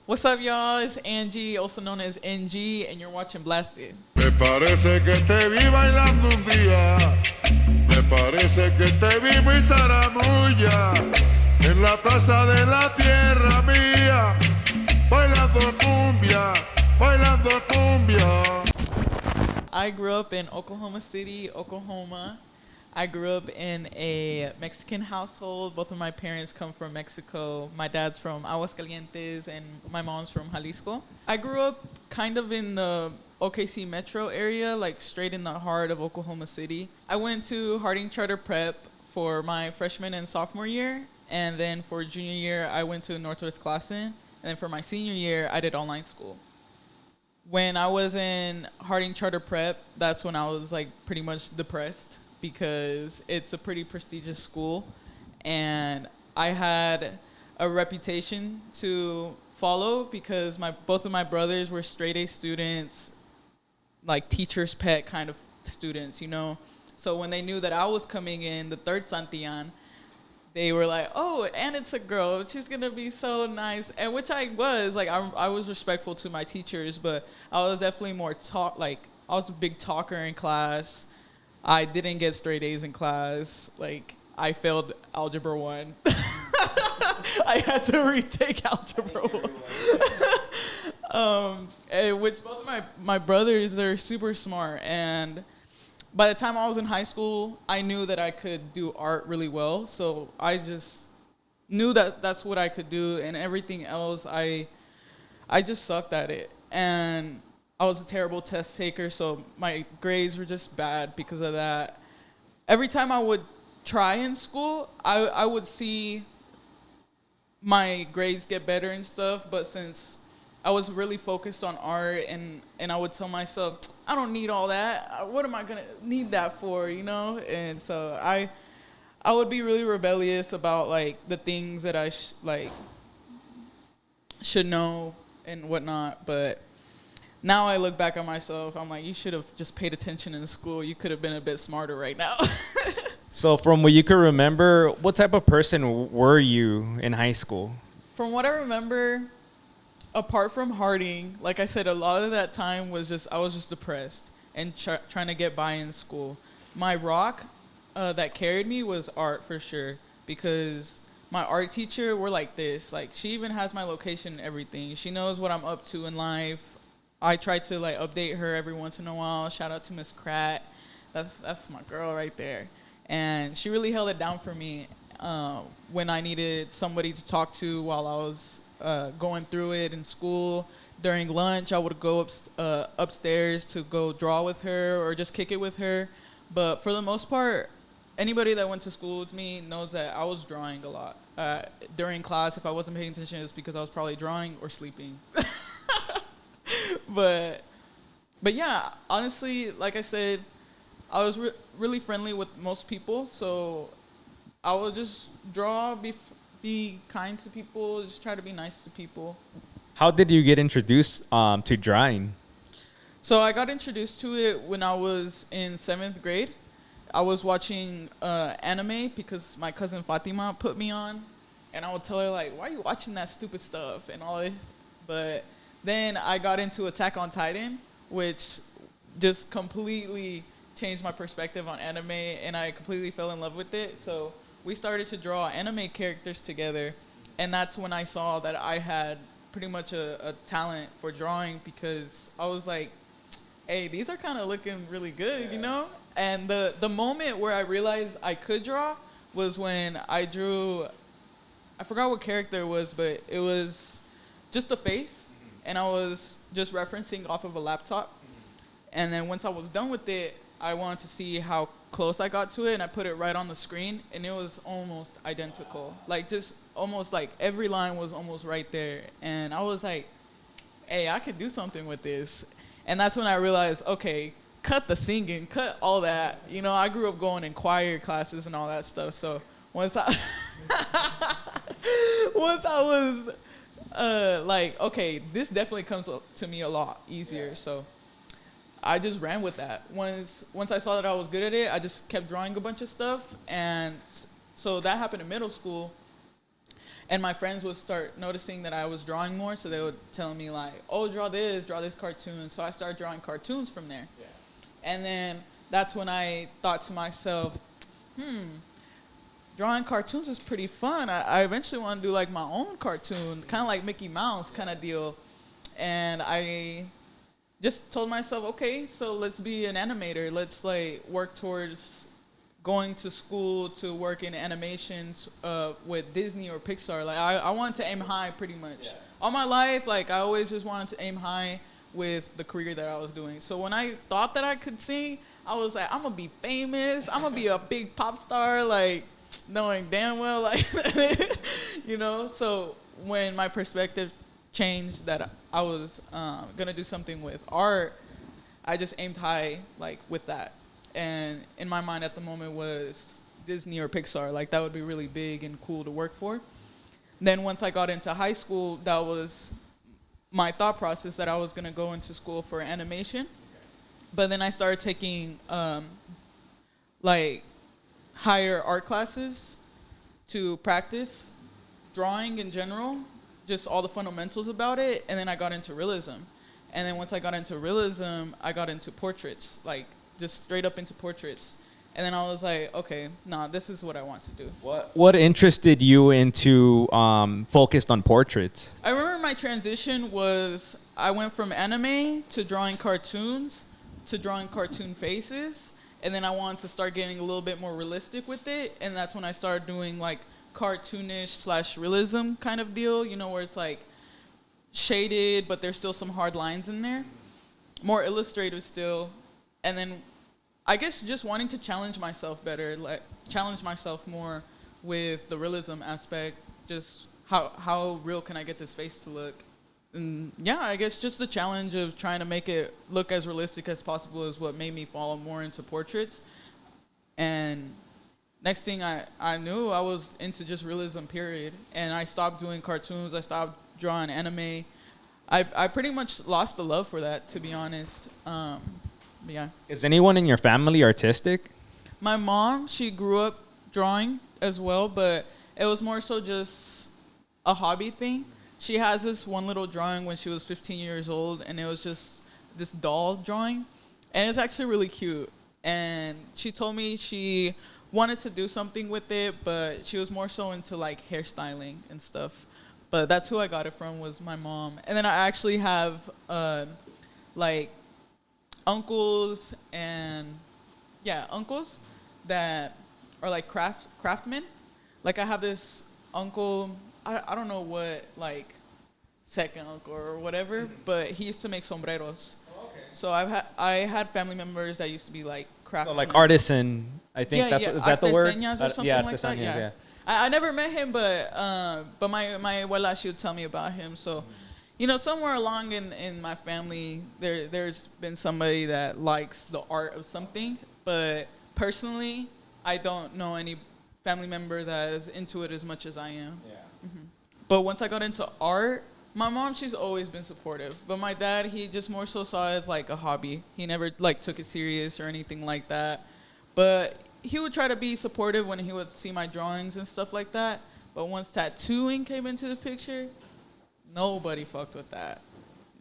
What's up, y'all? It's Angie, also known as NG, and you're watching Blasted. Me parece que te vi bailando un día. Me parece que te vi muy zaramulla en la plaza de la tierra mía, bailando cumbia. I grew up in Oklahoma City, Oklahoma. I grew up in a Mexican household. Both of my parents come from Mexico. My dad's from Aguascalientes and my mom's from Jalisco. I grew up kind of in the OKC metro area, like straight in the heart of Oklahoma City. I went to Harding Charter Prep for my freshman and sophomore year. And then for junior year, I went to Northwest Classen. And then for my senior year, I did online school. When I was in Harding Charter Prep, that's when I was like pretty much depressed, because it's a pretty prestigious school, and I had a reputation to follow because both of my brothers were straight A students, like teacher's pet kind of students, you know. So when they knew that I was coming in, the third Santillan, they were like, oh, and it's a girl, she's gonna be so nice. And which I was, like, I was respectful to my teachers, but I was definitely more I was a big talker in class. I didn't get straight A's in class. Like, I failed Algebra 1. I had to retake Algebra 1. Which both of my brothers, they're super smart. And by the time I was in high school, I knew that I could do art really well. So I just knew that that's what I could do. And everything else, I just sucked at it. And I was a terrible test taker, so my grades were just bad because of that. Every time I would try in school, I would see my grades get better and stuff, but since I was really focused on art, and I would tell myself, I don't need all that. What am I going to need that for, you know? And so I would be really rebellious about, like, the things that I should know and whatnot, but now I look back at myself, I'm like, you should have just paid attention in school. You could have been a bit smarter right now. So from what you can remember, what type of person were you in high school? From what I remember, apart from Harding, like I said, a lot of that time was I was just depressed and trying to get by in school. My rock that carried me was art for sure, because my art teacher were like this. Like, she even has my location and everything. She knows what I'm up to in life. I try to, like, update her every once in a while. Shout out to Miss Krat. That's my girl right there. And she really held it down for me when I needed somebody to talk to while I was going through it in school. During lunch, I would go upstairs to go draw with her or just kick it with her. But for the most part, anybody that went to school with me knows that I was drawing a lot. During class, if I wasn't paying attention, it's because I was probably drawing or sleeping. But yeah, honestly, like I said, I was really friendly with most people, so I would just draw, be kind to people, just try to be nice to people. How did you get introduced to drawing? So I got introduced to it when I was in 7th grade. I was watching anime because my cousin Fatima put me on, and I would tell her, like, why are you watching that stupid stuff and all this? But then I got into Attack on Titan, which just completely changed my perspective on anime, and I completely fell in love with it. So we started to draw anime characters together, and that's when I saw that I had pretty much a talent for drawing, because I was like, hey, these are kind of looking really good, you know? And the moment where I realized I could draw was when I drew, I forgot what character it was, but it was just a face. And I was just referencing off of a laptop. And then once I was done with it, I wanted to see how close I got to it, and I put it right on the screen, and it was almost identical. Like, just almost like every line was almost right there. And I was like, hey, I could do something with this. And that's when I realized, okay, cut the singing, cut all that. You know, I grew up going in choir classes and all that stuff. So once I was like, okay, this definitely comes to me a lot easier. So I just ran with that. Once I saw that I was good at it, I just kept drawing a bunch of stuff. And so that happened in middle school. And my friends would start noticing that I was drawing more, so they would tell me like, oh, draw this cartoon. So I started drawing cartoons from there. Yeah. And then that's when I thought to myself, drawing cartoons is pretty fun. I eventually want to do like my own cartoon, kind of like Mickey Mouse kind of deal. And I just told myself, okay, so let's be an animator. Let's like work towards going to school to work in animations with Disney or Pixar. Like I wanted to aim high pretty much. Yeah. All my life, like I always just wanted to aim high with the career that I was doing. So when I thought that I could sing, I was like, I'm gonna be famous. I'm gonna be a big pop star, like knowing damn well, like, you know? So when my perspective changed that I was gonna do something with art, I just aimed high, like with that. And in my mind at the moment was Disney or Pixar. Like that would be really big and cool to work for. Then once I got into high school, that was my thought process that I was gonna go into school for animation. But then I started taking like higher art classes to practice drawing in general, just all the fundamentals about it. And then I got into realism. And then once I got into realism, I got into portraits, like just straight up into portraits. And then I was like, okay, nah, this is what I want to do. What interested you into focused on portraits? I remember my transition was I went from anime to drawing cartoons to drawing cartoon faces. And then I wanted to start getting a little bit more realistic with it. And that's when I started doing like cartoonish / realism kind of deal, you know, where it's like shaded, but there's still some hard lines in there. More illustrative still. And then I guess just wanting to challenge myself better, like challenge myself more with the realism aspect. Just how real can I get this face to look? And yeah, I guess just the challenge of trying to make it look as realistic as possible is what made me fall more into portraits. And next thing I knew, I was into just realism, period. And I stopped doing cartoons. I stopped drawing anime. I pretty much lost the love for that, to be honest. Yeah. Is anyone in your family artistic? My mom, she grew up drawing as well, but it was more so just a hobby thing. She has this one little drawing when she was 15 years old, and it was just this doll drawing. And it's actually really cute. And she told me she wanted to do something with it, but she was more so into like hairstyling and stuff. But that's who I got it from, was my mom. And then I actually have like uncles that are like craftsmen. Like I have this uncle, I don't know what, like second uncle or whatever, but he used to make sombreros. Okay. So I had family members that used to be like craftsmen. So like artisan, I think is that the word? Or something yeah, like that. Yeah. I never met him, but my abuela, she would tell me about him. So, you know, somewhere along in my family, there's been somebody that likes the art of something. But personally, I don't know any family member that is into it as much as I am. Yeah. Mm-hmm. But once I got into art, my mom, she's always been supportive. But my dad, he just more so saw it as like a hobby. He never like took it serious or anything like that. But he would try to be supportive when he would see my drawings and stuff like that. But once tattooing came into the picture, nobody fucked with that.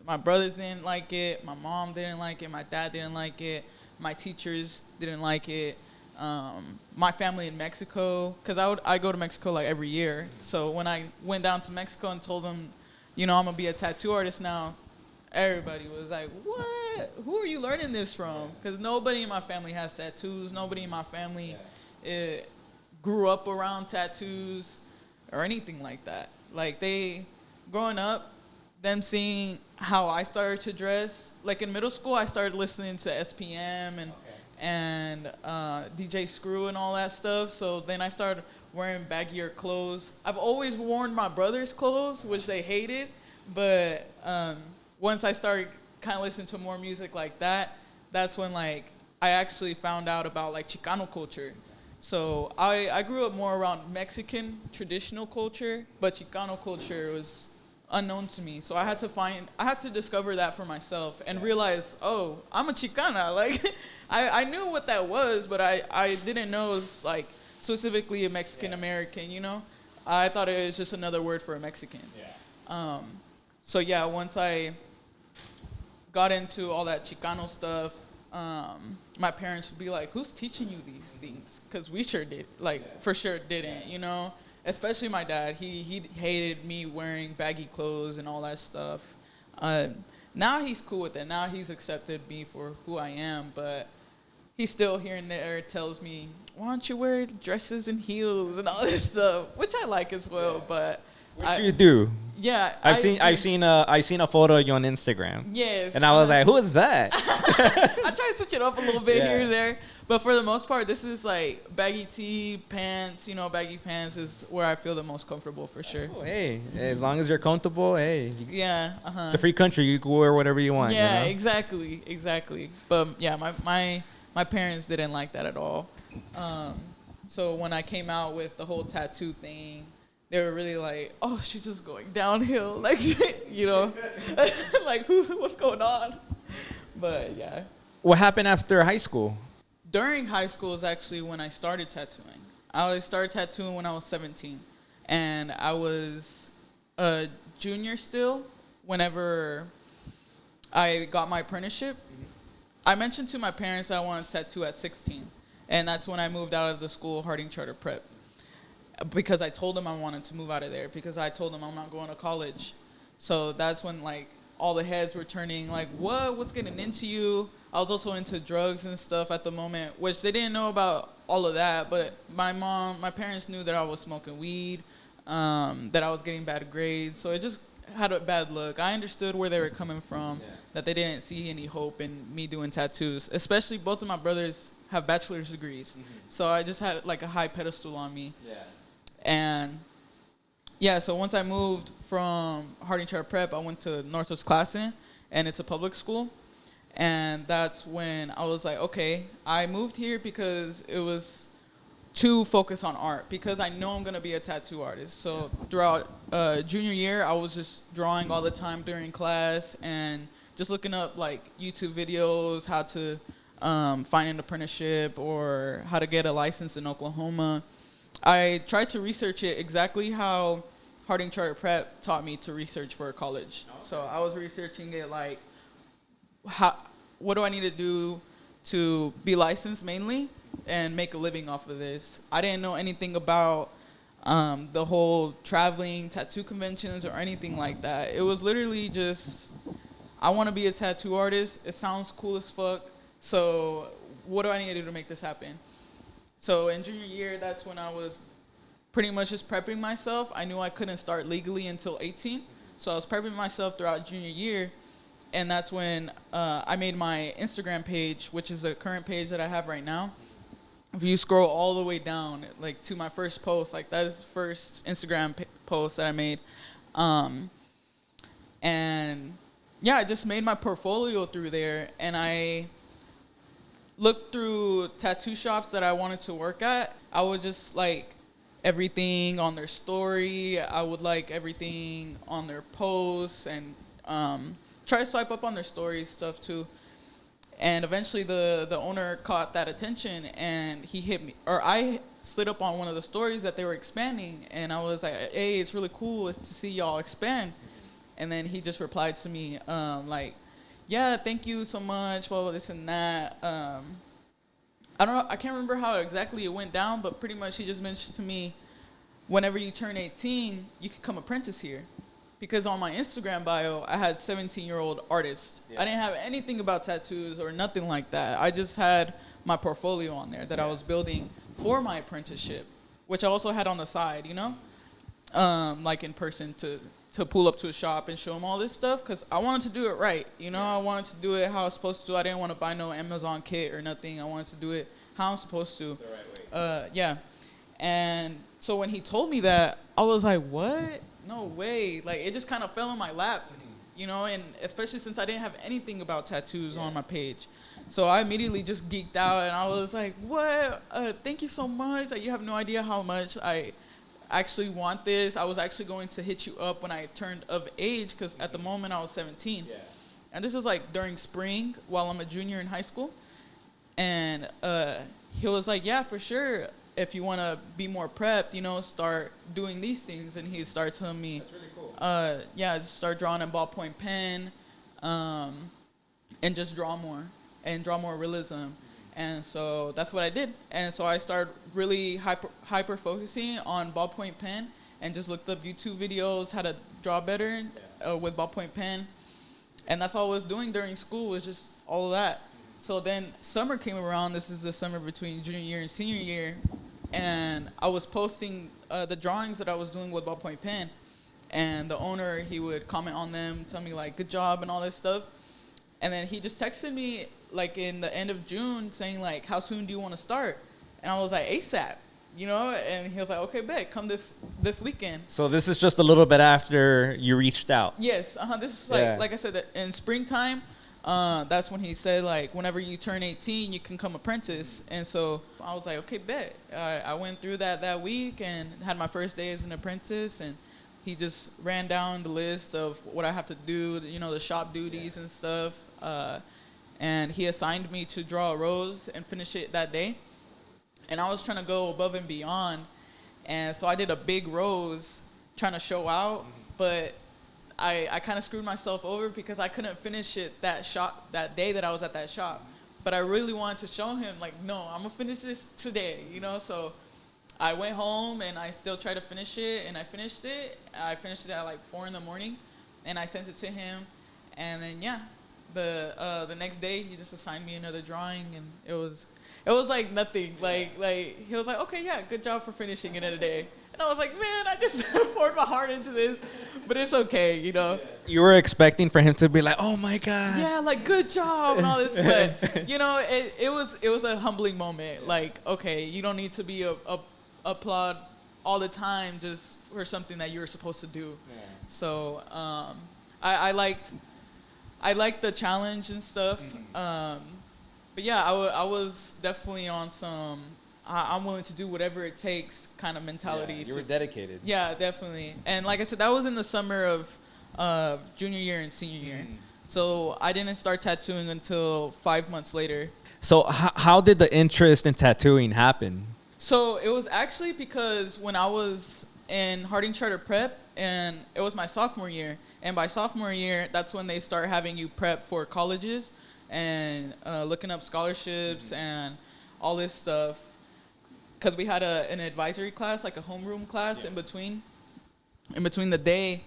My brothers didn't like it. My mom didn't like it. My dad didn't like it. My teachers didn't like it. My family in Mexico, because I go to Mexico like every year. So when I went down to Mexico and told them, you know, I'm going to be a tattoo artist now, everybody was like, what? Who are you learning this from? Because nobody in my family has tattoos. Nobody in my family grew up around tattoos or anything like that. Like growing up, them seeing how I started to dress. Like in middle school, I started listening to SPM and DJ Screw and all that stuff. So then I started wearing baggier clothes. I've always worn my brother's clothes, which they hated. But once I started kind of listening to more music like that, that's when like I actually found out about like Chicano culture. So I grew up more around Mexican traditional culture, but Chicano culture was unknown to me. So I had to discover that for myself and realize, oh, I'm a Chicana. Like I knew what that was, but I didn't know it was like specifically a Mexican American, you know? I thought it was just another word for a Mexican. Yeah. So yeah, once I got into all that Chicano stuff, my parents would be like, "Who's teaching you these things?" Because we sure did, for sure didn't, you know. Especially my dad. He hated me wearing baggy clothes and all that stuff. Now he's cool with it. Now he's accepted me for who I am, but he still here and there tells me, "Why don't you wear dresses and heels and all this stuff?" Which I like as well, but What you do? yeah, I've seen a photo of you on Instagram. Yes, And I was like, who is that? I try to switch it up a little bit Yeah. here and there, but for the most part, this is like baggy tee, pants. You know, baggy pants is where I feel the most comfortable for sure. Oh, hey, as long as you're comfortable, hey, Yeah, it's a free country. You can wear whatever you want. Yeah, you know? exactly. But yeah, my parents didn't like that at all. So when I came out with the whole tattoo thing, they were really like, "Oh, she's just going downhill," like, you know, like what's going on? But yeah, What happened after high school? during high school is actually when I started tattooing. I started tattooing when I was 17, and I was a junior still whenever I got my apprenticeship. I mentioned to my parents that I wanted to tattoo at 16, and that's when I moved out of the school, Harding Charter Prep, because I told them I wanted to move out of there, because I told them I'm not going to college. So that's when, like, all the heads were turning, like, what's getting into you? I was also into drugs and stuff at the moment, which they didn't know about all of that, but my parents knew that I was smoking weed, that I was getting bad grades, so it just had a bad look. I understood where they were coming from, that they didn't see any hope in me doing tattoos, especially both of my brothers have bachelor's degrees. So I just had like a high pedestal on me. And yeah, so once I moved from Harding Charter Prep, I went to Northwest Classen, and it's a public school. And that's when I was like, okay, I moved here because it was to focus on art, because I know I'm going to be a tattoo artist. So throughout junior year, I was just drawing all the time during class and just looking up like YouTube videos, how to find an apprenticeship or how to get a license in Oklahoma. I tried to research it exactly how Harding Charter Prep taught me to research for a college. Okay. So I was researching it like, what do I need to do to be licensed mainly and make a living off of this? I didn't know anything about the whole traveling tattoo conventions or anything like that. It was literally just, I want to be a tattoo artist. It sounds cool as fuck. So what do I need to do to make this happen? So in junior year, that's when I was pretty much just prepping myself. I knew I couldn't start legally until 18. So I was prepping myself throughout junior year. And that's when I made my Instagram page, which is the current page that I have right now. If you scroll all the way down, like to my first post, like that is the first Instagram post that I made. And yeah, I just made my portfolio through there, and I looked through tattoo shops that I wanted to work at. I would just like everything on their story. I would like everything on their posts, and try to swipe up on their stories stuff too. And eventually the owner caught that attention, and he hit me, or I slid up on one of the stories that they were expanding, and I was like, "Hey, it's really cool to see y'all expand." And then he just replied to me like, "Yeah, thank you so much, blah, blah, this and that." I don't know, I can't remember how exactly it went down, but pretty much he just mentioned to me, whenever you turn 18, you can come apprentice here. Because on my Instagram bio, I had 17-year-old artist. Yeah. I didn't have anything about tattoos or nothing like that. I just had my portfolio on there that I was building for my apprenticeship, which I also had on the side, you know? Like in person to pull up to a shop and show them all this stuff, because I wanted to do it right, you know? I wanted to do it how I was supposed to. I didn't want to buy no Amazon kit or nothing. I wanted to do it how I'm supposed to. The right way. Yeah. And so when he told me that, I was like, what? No way. Like, it just kind of fell in my lap, you know? And especially since I didn't have anything about tattoos on my page. So I immediately just geeked out, and I was like, what? Thank you so much. Like, you have no idea how much I actually want this. I was actually going to hit you up when I turned of age, because at the moment I was 17. Yeah. And this is like during spring while I'm a junior in high school. And he was like, yeah, for sure. if you want to be more prepped, you know, start doing these things. And he starts telling me, That's really cool. just start drawing a ballpoint pen, and just draw more realism. And so that's what I did. And so I started really hyper focusing on ballpoint pen, and just looked up YouTube videos how to draw better with ballpoint pen. And that's all I was doing during school, was just all of that. So then summer came around. This is the summer between junior year and senior year. And I was posting the drawings that I was doing with ballpoint pen. And the owner, he would comment on them, tell me like, good job and all this stuff. And then he just texted me like in the end of June saying like, how soon do you want to start? And I was like, ASAP, you know? And he was like, okay, bet, come this weekend. So this is just a little bit after you reached out. Yes, this is like I said, in springtime. That's when he said like, whenever you turn 18, you can come apprentice. And so I was like, okay, bet. I went through that week and had my first day as an apprentice, and he just ran down the list of what I have to do, you know, the shop duties and stuff. And he assigned me to draw a rose and finish it that day. And I was trying to go above and beyond. And so I did a big rose trying to show out, but I kind of screwed myself over because I couldn't finish it that day that I was at that shop. But I really wanted to show him, like, no, I'm going to finish this today, you know? So I went home and I still tried to finish it, and I finished it. I finished it at like 4 a.m, and I sent it to him. And then, the next day he just assigned me another drawing, and it was like nothing. Like he was like, okay, yeah, good job for finishing it in a day. And I was like, man, I just poured my heart into this, but it's okay, you know. You were expecting for him to be like, oh my God. Yeah, like, good job and all this, but you know, it was a humbling moment. Like, okay, you don't need to be applaud all the time just for something that you're supposed to do. Yeah. So I liked the challenge and stuff. But yeah, I was definitely on some I'm willing to do whatever it takes kind of mentality. Yeah, you were dedicated. Yeah, definitely. And like I said, that was in the summer of junior year and senior year. So I didn't start tattooing until 5 months later. So how did the interest in tattooing happen? So it was actually because when I was in Harding Charter Prep, and it was my sophomore year. And by sophomore year, that's when they start having you prep for colleges and looking up scholarships and all this stuff. Because we had an advisory class, like a homeroom class in between the day.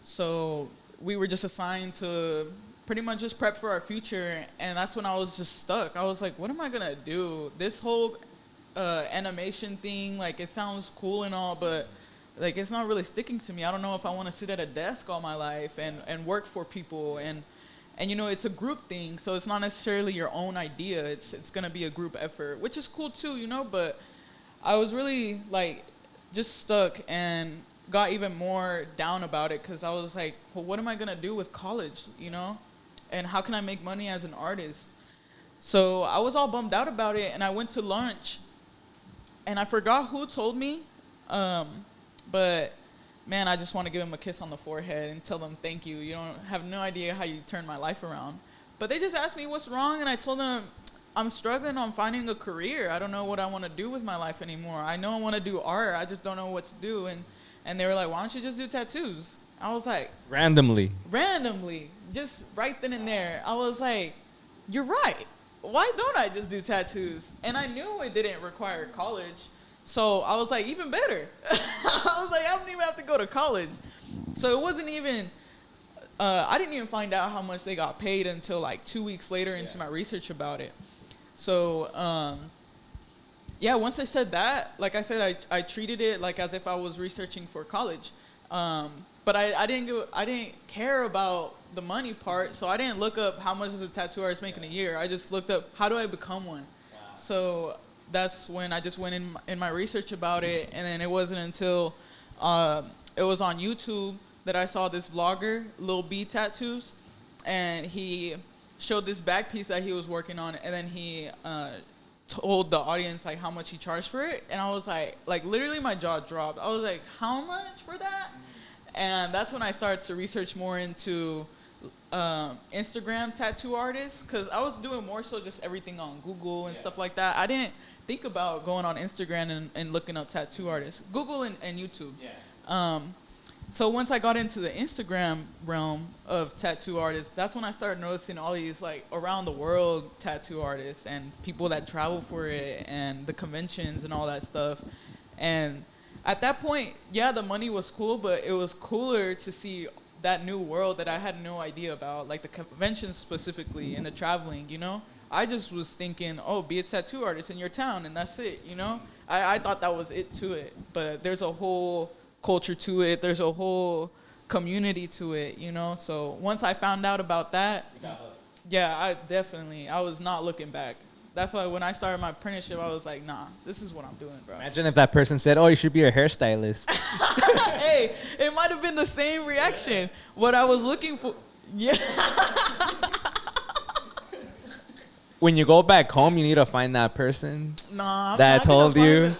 So we were just assigned to pretty much just prep for our future. And that's when I was just stuck. I was like, what am I going to do? This whole animation thing, like, it sounds cool and all, but like, it's not really sticking to me. I don't know if I want to sit at a desk all my life and work for people. And you know, it's a group thing, so it's not necessarily your own idea. It's going to be a group effort, which is cool too, you know, but I was really like just stuck and got even more down about it because I was like, well, what am I going to do with college, you know? And how can I make money as an artist? So I was all bummed out about it, and I went to lunch, and I forgot who told me, but man, I just want to give them a kiss on the forehead and tell them thank you. You don't have no idea how you turned my life around. But they just asked me what's wrong, and I told them I'm struggling on finding a career. I don't know what I want to do with my life anymore. I know I want to do art. I just don't know what to do. And they were like, why don't you just do tattoos? I was like... Randomly. Just right then and there. I was like, you're right. Why don't I just do tattoos? And I knew it didn't require college. So I was like, even better. I was like, I don't even have to go to college. So it wasn't even... I didn't even find out how much they got paid until like 2 weeks later into my research about it. So, once I said that, like I said, I treated it like as if I was researching for college. But I didn't care about the money part, so I didn't look up how much does a tattoo artist make in a year. I just looked up, how do I become one? Wow. So that's when I just went in my research about it, and then it wasn't until it was on YouTube that I saw this vlogger, Lil B Tattoos, and he showed this back piece that he was working on, and then he told the audience like how much he charged for it, and I was like literally my jaw dropped. I was like, how much for that? And that's when I started to research more into Instagram tattoo artists, because I was doing more so just everything on Google and stuff like that. I didn't think about going on Instagram and looking up tattoo artists. Google and YouTube. Yeah. So once I got into the Instagram realm of tattoo artists, that's when I started noticing all these like around the world tattoo artists and people that travel for it and the conventions and all that stuff. And at that point, yeah, the money was cool, but it was cooler to see that new world that I had no idea about, like the conventions specifically and the traveling, you know? I just was thinking, oh, be a tattoo artist in your town and that's it, you know? I thought that was it to it, but there's a whole culture to it. There's a whole community to it, you know? So once I found out about that, yeah, I was not looking back. That's why when I started my apprenticeship, I was like, nah, this is what I'm doing, bro. Imagine if that person said, oh, you should be a hairstylist. Hey, it might have been the same reaction. What I was looking for, yeah. When you go back home, you need to find that person Nah, that told you,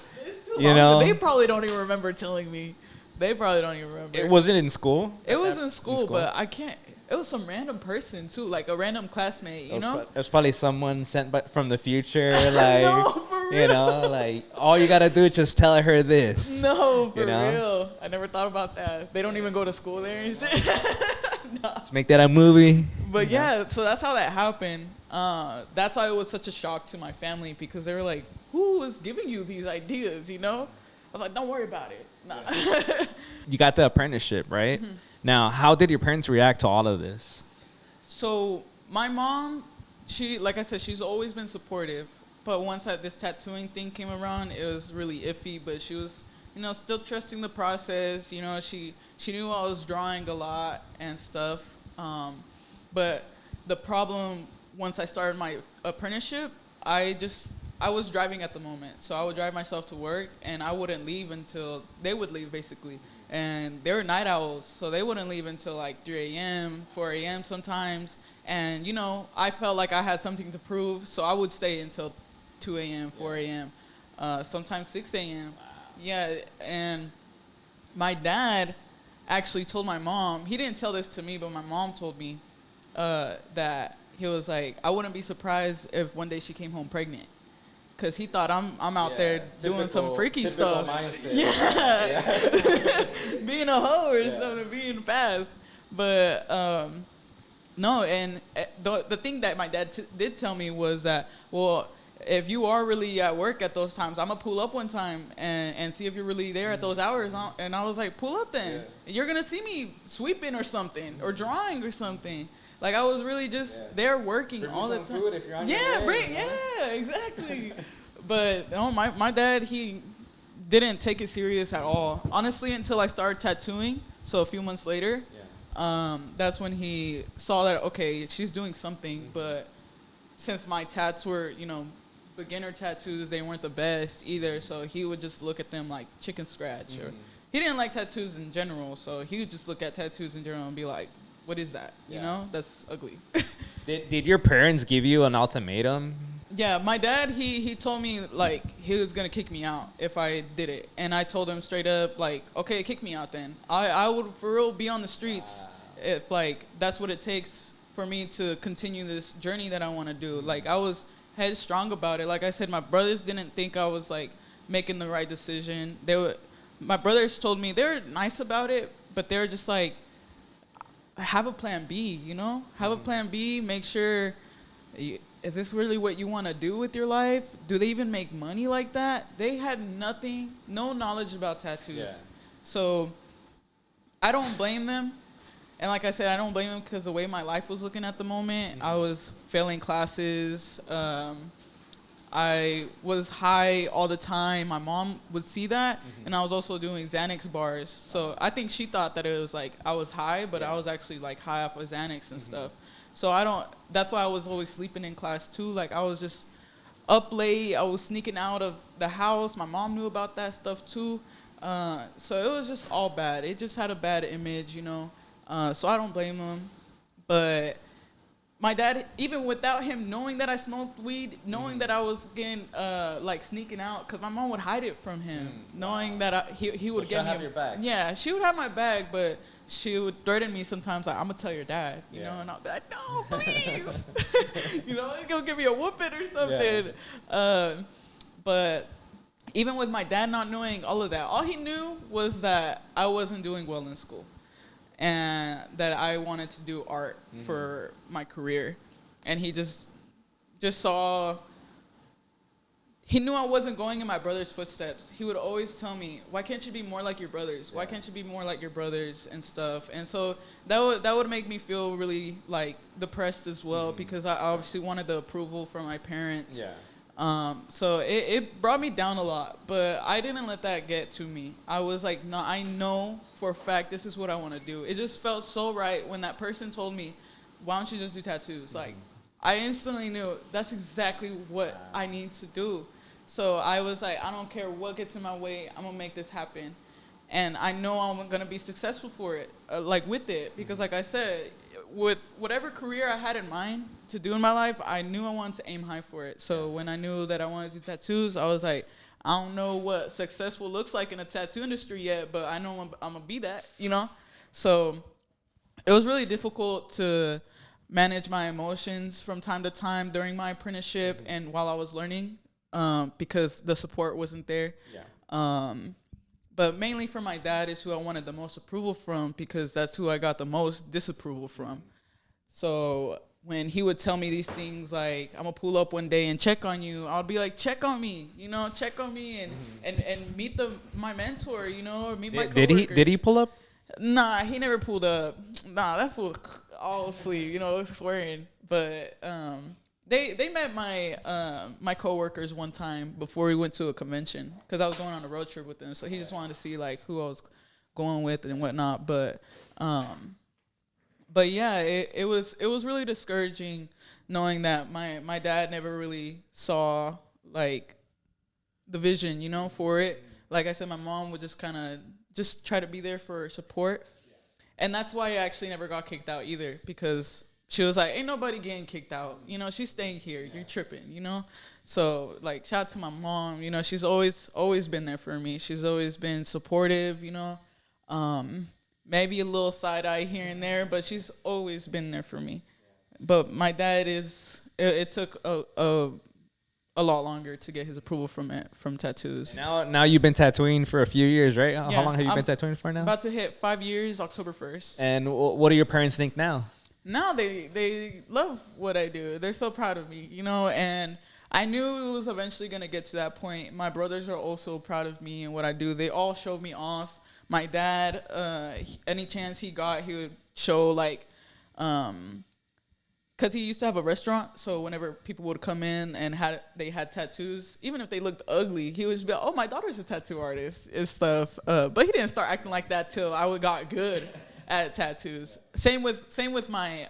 you know? They probably don't even remember telling me. They probably don't even remember. It wasn't in school? It was in school, but I can't. It was some random person, too, like a random classmate, you know? It was probably someone sent from the future, like, no, for real. You know, like, all you got to do is just tell her this. No, for real. I never thought about that. They don't even go to school there and shit. No. Let's make that a movie. But yeah, so that's how that happened. That's why it was such a shock to my family, because they were like, who is giving you these ideas, you know? I was like, don't worry about it. Nah. You got the apprenticeship, right? Mm-hmm. Now, how did your parents react to all of this? So my mom, like I said, she's always been supportive. But once this tattooing thing came around, it was really iffy. But she was, you know, still trusting the process. You know, she knew I was drawing a lot and stuff. But the problem, once I started my apprenticeship, I was driving at the moment. So I would drive myself to work, and I wouldn't leave until they would leave, basically. And they were night owls, so they wouldn't leave until like 3 a.m., 4 a.m. sometimes. And, you know, I felt like I had something to prove, so I would stay until 2 a.m., 4 a.m., sometimes 6 a.m. Wow. Yeah, and my dad actually told my mom, he didn't tell this to me, but my mom told me that he was like, I wouldn't be surprised if one day she came home pregnant. Because he thought I'm out there doing some freaky stuff. Mindset. Yeah. Being a hoe or something, being fast. But no, and the thing that my dad did tell me was that, well, if you are really at work at those times, I'm going to pull up one time and see if you're really there at those hours. And I was like, pull up then. Yeah. You're going to see me sweeping or something or drawing or something. Like, I was really just there working bring all the time. Food if you're on your way, yeah, exactly. But no, my dad, he didn't take it serious at all. Honestly, until I started tattooing. So a few months later, that's when he saw that, okay, she's doing something. But since my tats were, you know, beginner tattoos, they weren't the best either. So he would just look at them like chicken scratch. Or he didn't like tattoos in general. So he would just look at tattoos in general and be like, what is that? You know, that's ugly. Did your parents give you an ultimatum? Yeah, my dad, he told me, like, he was going to kick me out if I did it. And I told him straight up, like, okay, kick me out then. I would, for real, be on the streets if, like, that's what it takes for me to continue this journey that I want to do. Like, I was headstrong about it. Like I said, my brothers didn't think I was, like, making the right decision. My brothers told me, they were nice about it, but they were just like, have a plan B, you know? Have a plan B, make sure, is this really what you want to do with your life? Do they even make money like that? They had no knowledge about tattoos. Yeah. So I don't blame them. And like I said, I don't blame them because the way my life was looking at the moment, I was failing classes. I was high all the time. My mom would see that, and I was also doing Xanax bars. So I think she thought that it was like I was high, but I was actually like high off of Xanax and stuff. So that's why I was always sleeping in class too. Like I was just up late. I was sneaking out of the house. My mom knew about that stuff too. So it was just all bad. It just had a bad image, you know. So I don't blame them. But my dad, even without him knowing that I smoked weed, knowing that I was getting like sneaking out, because my mom would hide it from him, knowing that he would get me. Have your bag. Yeah, she would have my bag, but she would threaten me sometimes, like, I'm gonna tell your dad, you know, and I'll be like, no, please, you know, he'll give me a whooping or something. But even with my dad not knowing all of that, all he knew was that I wasn't doing well in school and that I wanted to do art for my career. And he just saw, he knew I wasn't going in my brother's footsteps. He would always tell me, why can't you be more like your brothers? Why can't you be more like your brothers and stuff? And so that would make me feel really like depressed as well, because I obviously wanted the approval from my parents. So it brought me down a lot, but I didn't let that get to me. I was like, no, I know for a fact this is what I want to do. It just felt so right when that person told me, why don't you just do tattoos? Like, I instantly knew that's exactly what I need to do. So I was like, I don't care what gets in my way, I'm gonna make this happen. And I know I'm gonna be successful for it, like with it, because like I said, with whatever career I had in mind to do in my life, I knew I wanted to aim high for it. So when I knew that I wanted to do tattoos, I was like, I don't know what successful looks like in the tattoo industry yet, but I know I'm gonna be that, you know? So it was really difficult to manage my emotions from time to time during my apprenticeship and while I was learning, because the support wasn't there. But mainly from my dad is who I wanted the most approval from, because that's who I got the most disapproval from. So when he would tell me these things like, I'm gonna pull up one day and check on you, I'll be like, check on me, you know, check on me and meet my mentor, you know, or meet my coworkers. Did he pull up? Nah, he never pulled up. Nah, that fool all asleep, you know, swearing. But they met my coworkers one time before we went to a convention, because I was going on a road trip with them. So he just wanted to see like who I was going with and whatnot. But yeah, it was really discouraging knowing that my dad never really saw like the vision, you know, for it. Like I said, my mom would just kind of just try to be there for support. And that's why I actually never got kicked out either, because she was like, ain't nobody getting kicked out. You know, she's staying here. You're tripping, you know? So, like, shout out to my mom. You know, she's always been there for me. She's always been supportive, you know? Maybe a little side eye here and there, but she's always been there for me. But my dad it took a lot longer to get his approval from tattoos. Now you've been tattooing for a few years, right? How long have you been tattooing for now? About to hit 5 years, October 1st. And what do your parents think now? Now they love what I do. They're so proud of me, you know, and I knew it was eventually going to get to that point. My brothers are also proud of me and what I do. They all showed me off. My dad, any chance he got, he would show like, because he used to have a restaurant, so whenever people would come in and they had tattoos, even if they looked ugly, he would just be like, oh, my daughter's a tattoo artist and stuff. But he didn't start acting like that till I got good at tattoos. Same with my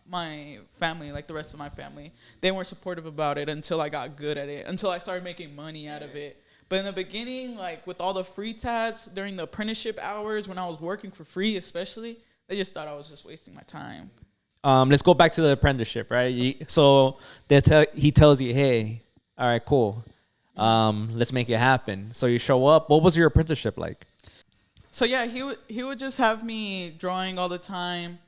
my family, like the rest of my family. They weren't supportive about it until I got good at it, until I started making money out of it. But in the beginning, like with all the free tats during the apprenticeship hours when I was working for free especially, they just thought I was just wasting my time. Let's go back to the apprenticeship, right? So he tells you, hey, all right, cool. Let's make it happen. So you show up. What was your apprenticeship like? So yeah, he would just have me drawing all the time.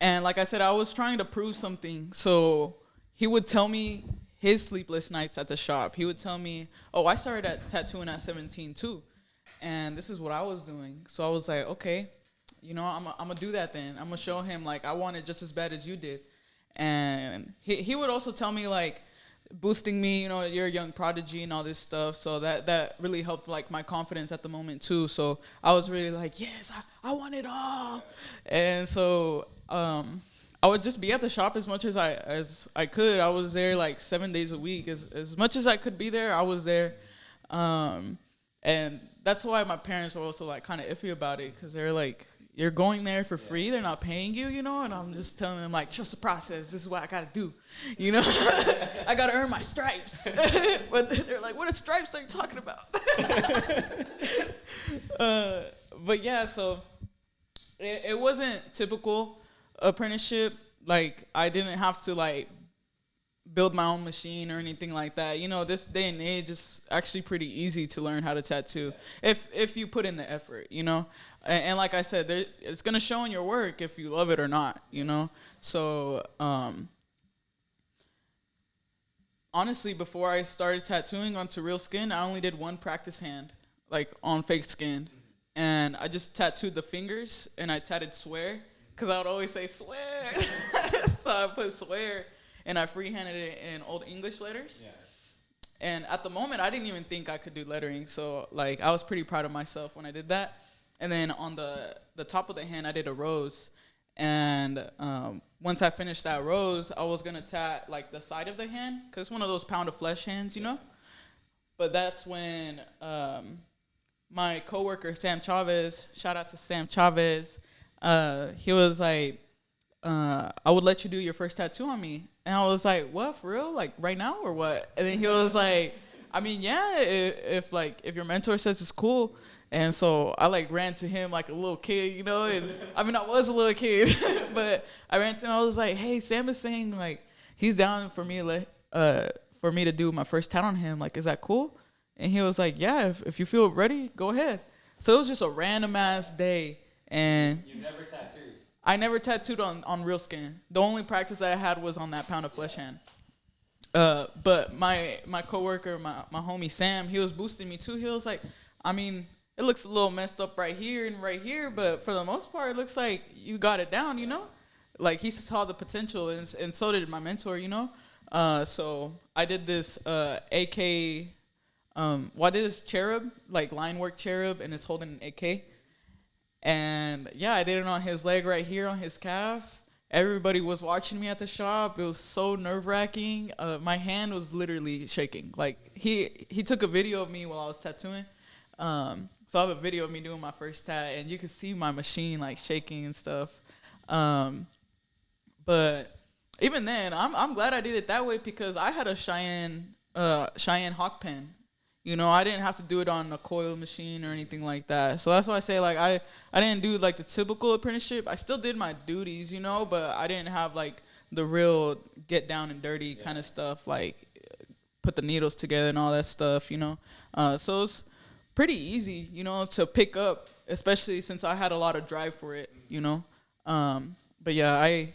And like I said, I was trying to prove something. So he would tell me his sleepless nights at the shop. He would tell me, oh, I started tattooing at 17 too. And this is what I was doing. So I was like, okay, you know, I'm gonna do that then. I'm gonna show him like I want it just as bad as you did. And he would also tell me like, boosting me, you know, you're a young prodigy and all this stuff. So that really helped like my confidence at the moment too. So I was really like, yes, I want it all. And so I would just be at the shop as much as I could. I was there like 7 days a week. As much as I could be there, I was there. And that's why my parents were also like kind of iffy about it, because they're like, you're going there for free. They're not paying you, you know? And I'm just telling them, like, trust the process. This is what I got to do, you know? I got to earn my stripes. But they're like, what stripes are you talking about? But, yeah, so it wasn't typical apprenticeship. Like, I didn't have to, like, build my own machine or anything like that. You know, this day and age, it's actually pretty easy to learn how to tattoo if you put in the effort, you know? And like I said, it's going to show in your work if you love it or not, you know? So on honestly, before I started tattooing onto real skin, I only did one practice hand, like on fake skin. And I just tattooed the fingers and I tattooed swear because I would always say swear. So I put swear and I freehanded it in Old English letters. Yeah. And at the moment, I didn't even think I could do lettering. So, like, I was pretty proud of myself when I did that. And then on the top of the hand, I did a rose. And once I finished that rose, I was going to tat, like, the side of the hand. Because it's one of those pound of flesh hands, you know? But that's when my coworker, Sam Chavez, shout out to Sam Chavez, he was like, I would let you do your first tattoo on me. And I was like, what, for real? Like, right now or what? And then he was like, I mean, yeah, if your mentor says it's cool. And so I, like, ran to him like a little kid, you know? And, I mean, I was a little kid. But I ran to him. I was like, hey, Sam is saying, like, he's down for me to do my first tat on him. Like, is that cool? And he was like, yeah, if you feel ready, go ahead. So it was just a random-ass day. And you never tattooed? I never tattooed on real skin. The only practice that I had was on that pound of flesh hand. But my coworker, my homie Sam, he was boosting me too. He was like, I mean, it looks a little messed up right here, but for the most part, it looks like you got it down, you know? Like, he saw the potential, and so did my mentor, you know? So I did this AK, I did this cherub, like line work cherub, and it's holding an AK. And yeah, I did it on his leg right here, on his calf. Everybody was watching me at the shop. It was so nerve-wracking. My hand was literally shaking. Like, he took a video of me while I was tattooing. So I have a video of me doing my first tat, and you can see my machine, like, shaking and stuff. But even then, I'm glad I did it that way because I had a Cheyenne Hawk pen. You know, I didn't have to do it on a coil machine or anything like that. So that's why I say, like, I didn't do, like, the typical apprenticeship. I still did my duties, you know, but I didn't have, like, the real get down and dirty kind of stuff, like put the needles together and all that stuff, you know. So it's pretty easy, you know, to pick up, especially since I had a lot of drive for it, you know. But, yeah,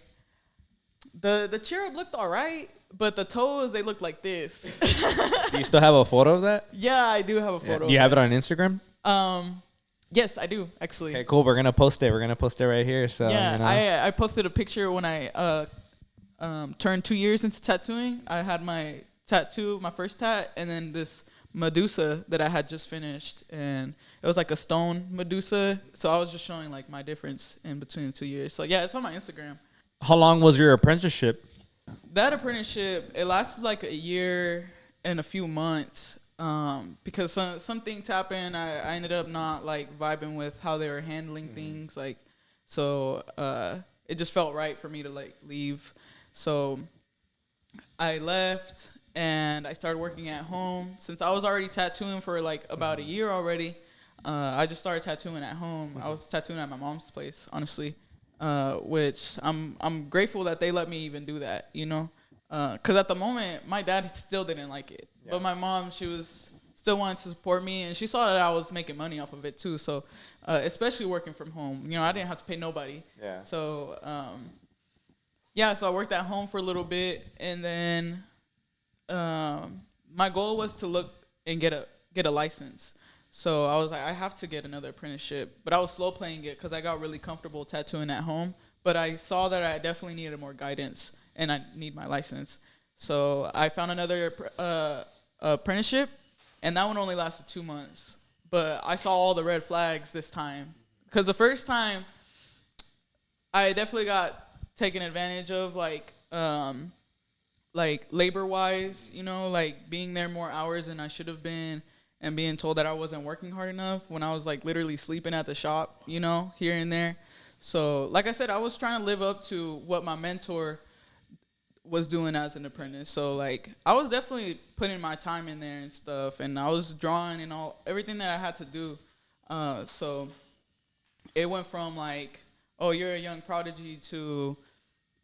the cherub looked all right. But the toes, they look like this. Do you still have a photo of that? Yeah, I do have a photo. Do you have it on Instagram? Yes, I do, actually. Okay, cool. We're going to post it. We're going to post it right here. So yeah, you know. I posted a picture when I turned 2 years into tattooing. I had my tattoo, my first tat, and then this Medusa that I had just finished. And it was like a stone Medusa. So I was just showing, like, my difference in between the 2 years. So, yeah, it's on my Instagram. How long was your apprenticeship? That apprenticeship, it lasted like a year and a few months because some things happened. I ended up not, like, vibing with how they were handling things. Like, so it just felt right for me to, like, leave. So I left and I started working at home. Since I was already tattooing for, like, about a year already, I just started tattooing at home. I was tattooing at my mom's place, honestly. Which I'm grateful that they let me even do that, you know, because at the moment my dad still didn't like it, but my mom, she was still wanting to support me, and she saw that I was making money off of it too. So especially working from home, you know, I didn't have to pay nobody. Yeah. So so I worked at home for a little bit, and then my goal was to look and get a license. So I was like, I have to get another apprenticeship. But I was slow playing it because I got really comfortable tattooing at home. But I saw that I definitely needed more guidance, and I need my license. So I found another apprenticeship, and that one only lasted 2 months. But I saw all the red flags this time. Because the first time, I definitely got taken advantage of, like labor-wise, you know, like being there more hours than I should have been. And being told that I wasn't working hard enough when I was, like, literally sleeping at the shop, you know, here and there. So, like I said, I was trying to live up to what my mentor was doing as an apprentice. So, like, I was definitely putting my time in there and stuff. And I was drawing and everything that I had to do. So, it went from, like, oh, you're a young prodigy to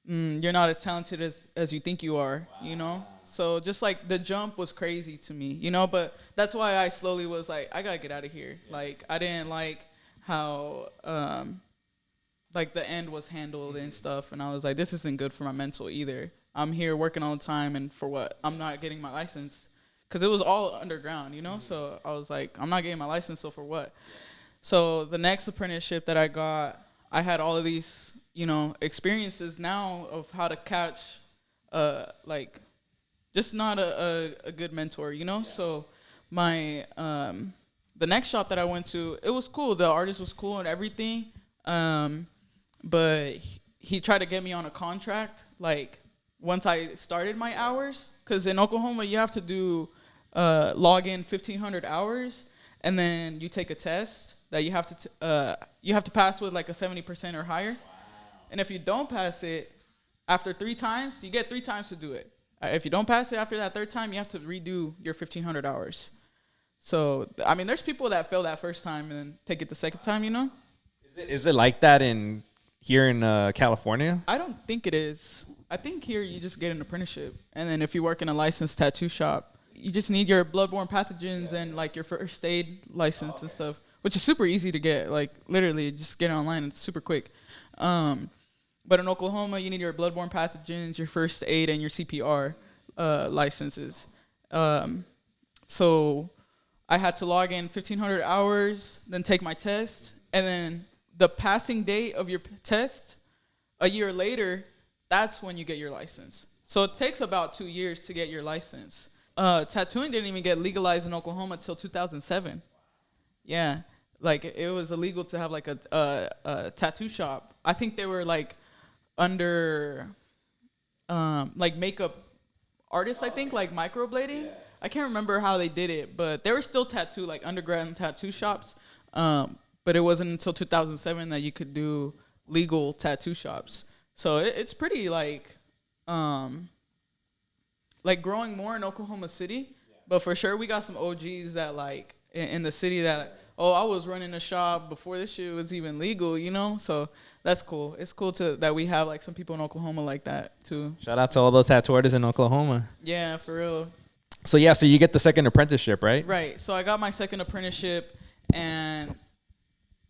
you're not as talented as you think you are, you know? So just, like, the jump was crazy to me, you know? But that's why I slowly was like, I got to get out of here. Like, I didn't like how, like, the end was handled and stuff. And I was like, this isn't good for my mental either. I'm here working all the time, and for what? I'm not getting my license. Because it was all underground, you know? So I was like, I'm not getting my license, so for what? So the next apprenticeship that I got, I had all of these, you know, experiences now of how to catch, like, just not a good mentor, you know? So my, the next shop that I went to, it was cool. The artist was cool and everything. But he tried to get me on a contract, like, once I started my hours. Because in Oklahoma, you have to do, log in 1,500 hours, and then you take a test that you have to pass with, like, a 70% or higher. Wow. And if you don't pass it, after 3 times, you get 3 times to do it. If you don't pass it after that 3rd time, you have to redo your 1,500 hours. So, I mean, there's people that fail that first time and then take it the second time, you know? Is it like that here in California? I don't think it is. I think here you just get an apprenticeship. And then if you work in a licensed tattoo shop, you just need your bloodborne pathogens and, like, your first aid license and stuff, which is super easy to get. Like, literally, just get it online. It's super quick. But in Oklahoma, you need your bloodborne pathogens, your first aid, and your CPR licenses. So I had to log in 1,500 hours, then take my test, and then the passing date of your test, a year later, that's when you get your license. So it takes about 2 years to get your license. Tattooing didn't even get legalized in Oklahoma until 2007. Yeah, like it was illegal to have like a tattoo shop. I think they were like under like makeup artists, I think, like microblading. Yeah. I can't remember how they did it, but there were still like underground tattoo shops. But it wasn't until 2007 that you could do legal tattoo shops. So it's pretty like growing more in Oklahoma City. Yeah. But for sure, we got some OGs that like in the city that, I was running a shop before this shit was even legal, you know? So that's cool. It's cool that we have like some people in Oklahoma like that too. Shout out to all those tattoo artists in Oklahoma. Yeah, for real. So yeah, so you get the second apprenticeship, right? Right. So I got my second apprenticeship, and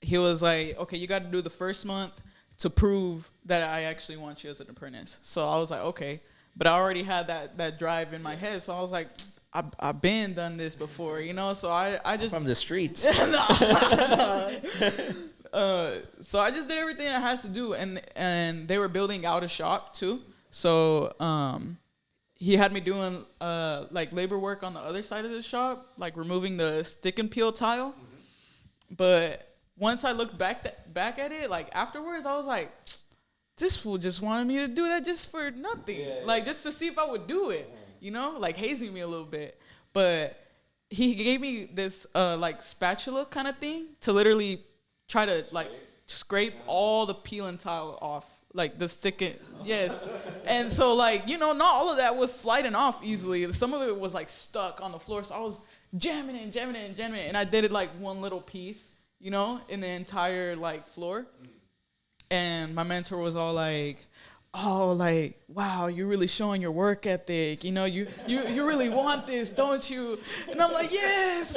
he was like, okay, you got to do the first month to prove that I actually want you as an apprentice. So I was like, okay. But I already had that drive in my head. So I was like, I've been done this before, you know? So I just... From the streets. So I just did everything I had to do. And they were building out a shop too. So he had me doing like labor work on the other side of the shop, like removing the stick and peel tile. Mm-hmm. But once I looked back at it, like afterwards, I was like, this fool just wanted me to do that just for nothing. Yeah, like just to see if I would do it, you know, like hazing me a little bit. But he gave me this like spatula kind of thing to literally try to like scrape all the peel and tile off. Like the stick it, yes. And so like, you know, not all of that was sliding off easily. Some of it was like stuck on the floor. So I was jamming it. And I did it like one little piece, you know, in the entire like floor. And my mentor was all like, oh, like, wow, you're really showing your work ethic. You know, you really want this, don't you? And I'm like, yes.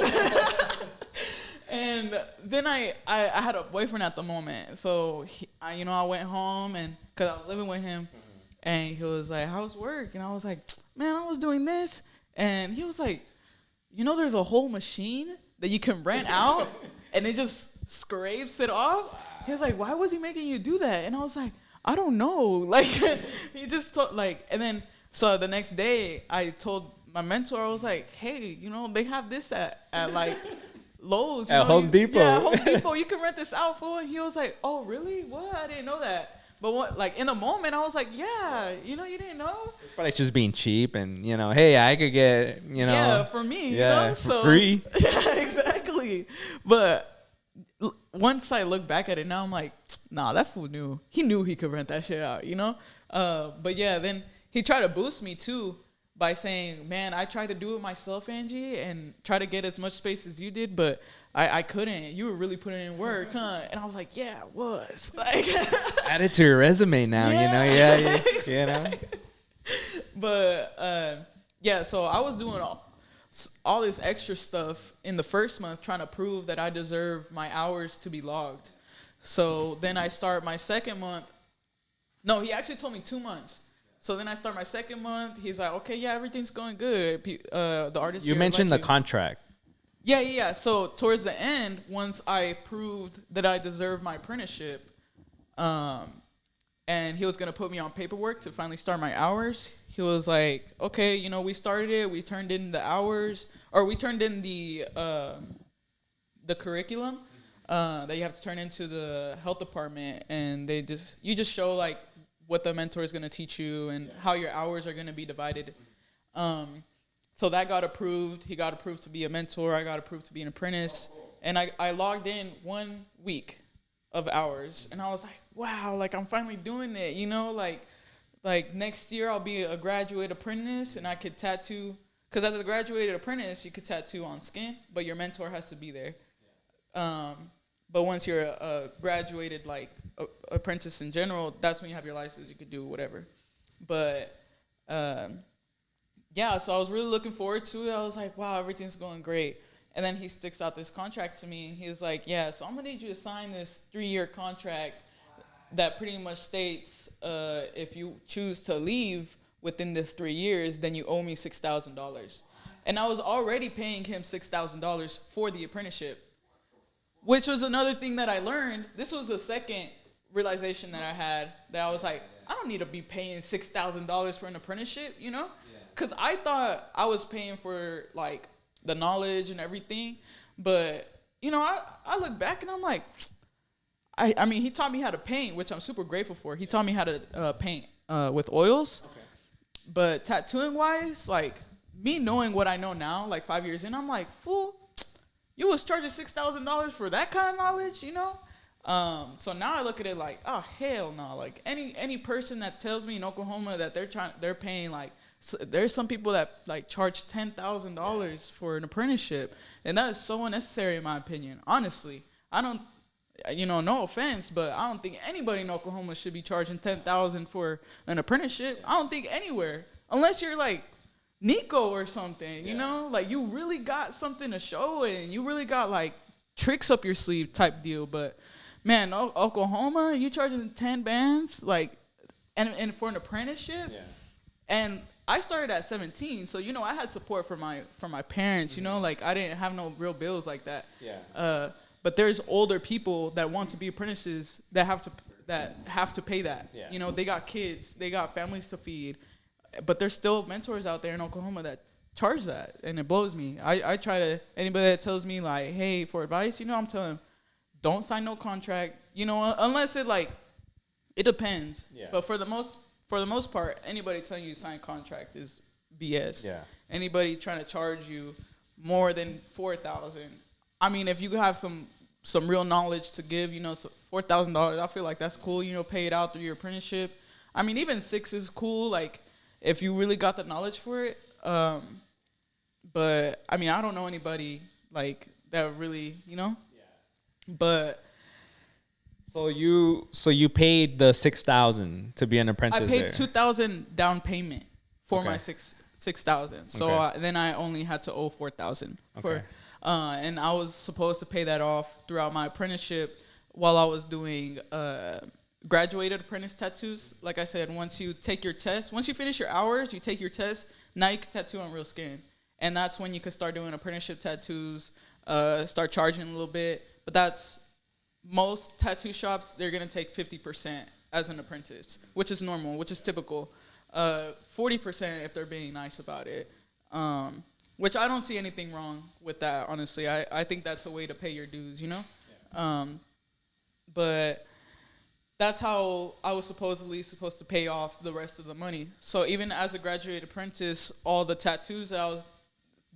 And then I had a boyfriend at the moment. So, I went home and because I was living with him. And he was like, how's work? And I was like, man, I was doing this. And he was like, there's a whole machine that you can rent out and it just scrapes it off. He was like, why was he making you do that? And I was like, I don't know. Like, he just told, like, and then, so the next day, I told my mentor, I was like, hey, they have this at like, Lowe's. At Home Depot. Yeah, Home Depot. You can rent this out for. And he was like, oh, really? What? I didn't know that. But what, like, in the moment, I was like, yeah, you didn't know? It's probably just being cheap and, hey, I could get, Yeah, for me, for free. Yeah, exactly. But once I look back at it now, I'm like, nah, that fool knew. He knew he could rent that shit out, But yeah, then he tried to boost me too by saying, man, I tried to do it myself, Angie, and try to get as much space as you did, but I couldn't. You were really putting in work, huh? And I was like, yeah, I was. Like, add it to your resume now, yeah, exactly. But yeah, so I was doing all this extra stuff in the first month trying to prove that I deserve my hours to be logged. So then I start my second month. No, he actually told me 2 months. So then I start my second month. He's like, okay, yeah, everything's going good. The artist. You here mentioned the like you. contract. Yeah. So towards the end, once I proved that I deserved my apprenticeship, and he was gonna put me on paperwork to finally start my hours. He was like, okay, you know, we started it. We turned in the hours, or we turned in the curriculum that you have to turn into the health department, and you just show like what the mentor is gonna teach you and how your hours are gonna be divided. So that got approved. He got approved to be a mentor. I got approved to be an apprentice. And I logged in 1 week of hours. And I was like, wow, like I'm finally doing it. You know, like next year I'll be a graduate apprentice and I could tattoo. Because as a graduated apprentice, you could tattoo on skin, but your mentor has to be there. But once you're a graduated like apprentice in general, that's when you have your license. You could do whatever. But yeah, so I was really looking forward to it. I was like, wow, everything's going great. And then he sticks out this contract to me, and he was like, yeah, so I'm going to need you to sign this 3-year contract that pretty much states if you choose to leave within this 3 years, then you owe me $6,000. And I was already paying him $6,000 for the apprenticeship, which was another thing that I learned. This was the second realization that I had, that I was like, I don't need to be paying $6,000 for an apprenticeship, you know? Because I thought I was paying for, like, the knowledge and everything. But, you know, I look back and I'm like, I mean, he taught me how to paint, which I'm super grateful for. He taught me how to paint with oils. Okay. But tattooing-wise, like, me knowing what I know now, like 5 years in, I'm like, fool, you was charging $6,000 for that kind of knowledge, you know? So now I look at it like, oh, hell no. Like, any person that tells me in Oklahoma that they're paying, like, so there's some people that like charge $10,000 for an apprenticeship, and that is so unnecessary in my opinion. Honestly, I don't, you know, no offense, but I don't think anybody in Oklahoma should be charging $10,000 for an apprenticeship. I don't think anywhere, unless you're like Nico or something. You know, like you really got something to show and you really got like tricks up your sleeve type deal. But man, Oklahoma, you charging 10 bands like, and for an apprenticeship, and I started at 17, so you know I had support from my parents. You know, like I didn't have no real bills like that. But there's older people that want to be apprentices that have to pay that. You know, they got kids, they got families to feed, but there's still mentors out there in Oklahoma that charge that, and it blows me. I try to, anybody that tells me like, hey, for advice, you know, I'm telling them, don't sign no contract. You know, unless it like, it depends. But for the most part, anybody telling you to sign a contract is BS. Anybody trying to charge you more than $4,000. I mean, if you have some real knowledge to give, you know, so $4,000, I feel like that's cool. You know, pay it out through your apprenticeship. I mean, even $6,000 is cool. Like, if you really got the knowledge for it. But I mean, I don't know anybody like that really, you know. But. So you paid the $6,000 to be an apprentice. I paid $2,000 down payment for my $6,000. So then I only had to owe $4,000 for, and I was supposed to pay that off throughout my apprenticeship while I was doing graduated apprentice tattoos. Like I said, once you take your test, once you finish your hours, you take your test. Now you can tattoo on real skin, and that's when you can start doing apprenticeship tattoos. Start charging a little bit, but that's. Most tattoo shops, they're going to take 50% as an apprentice, which is normal, which is typical. 40% if they're being nice about it, which I don't see anything wrong with that, honestly. I think that's a way to pay your dues, you know? But that's how I was supposed to pay off the rest of the money. So even as a graduate apprentice, all the tattoos that I was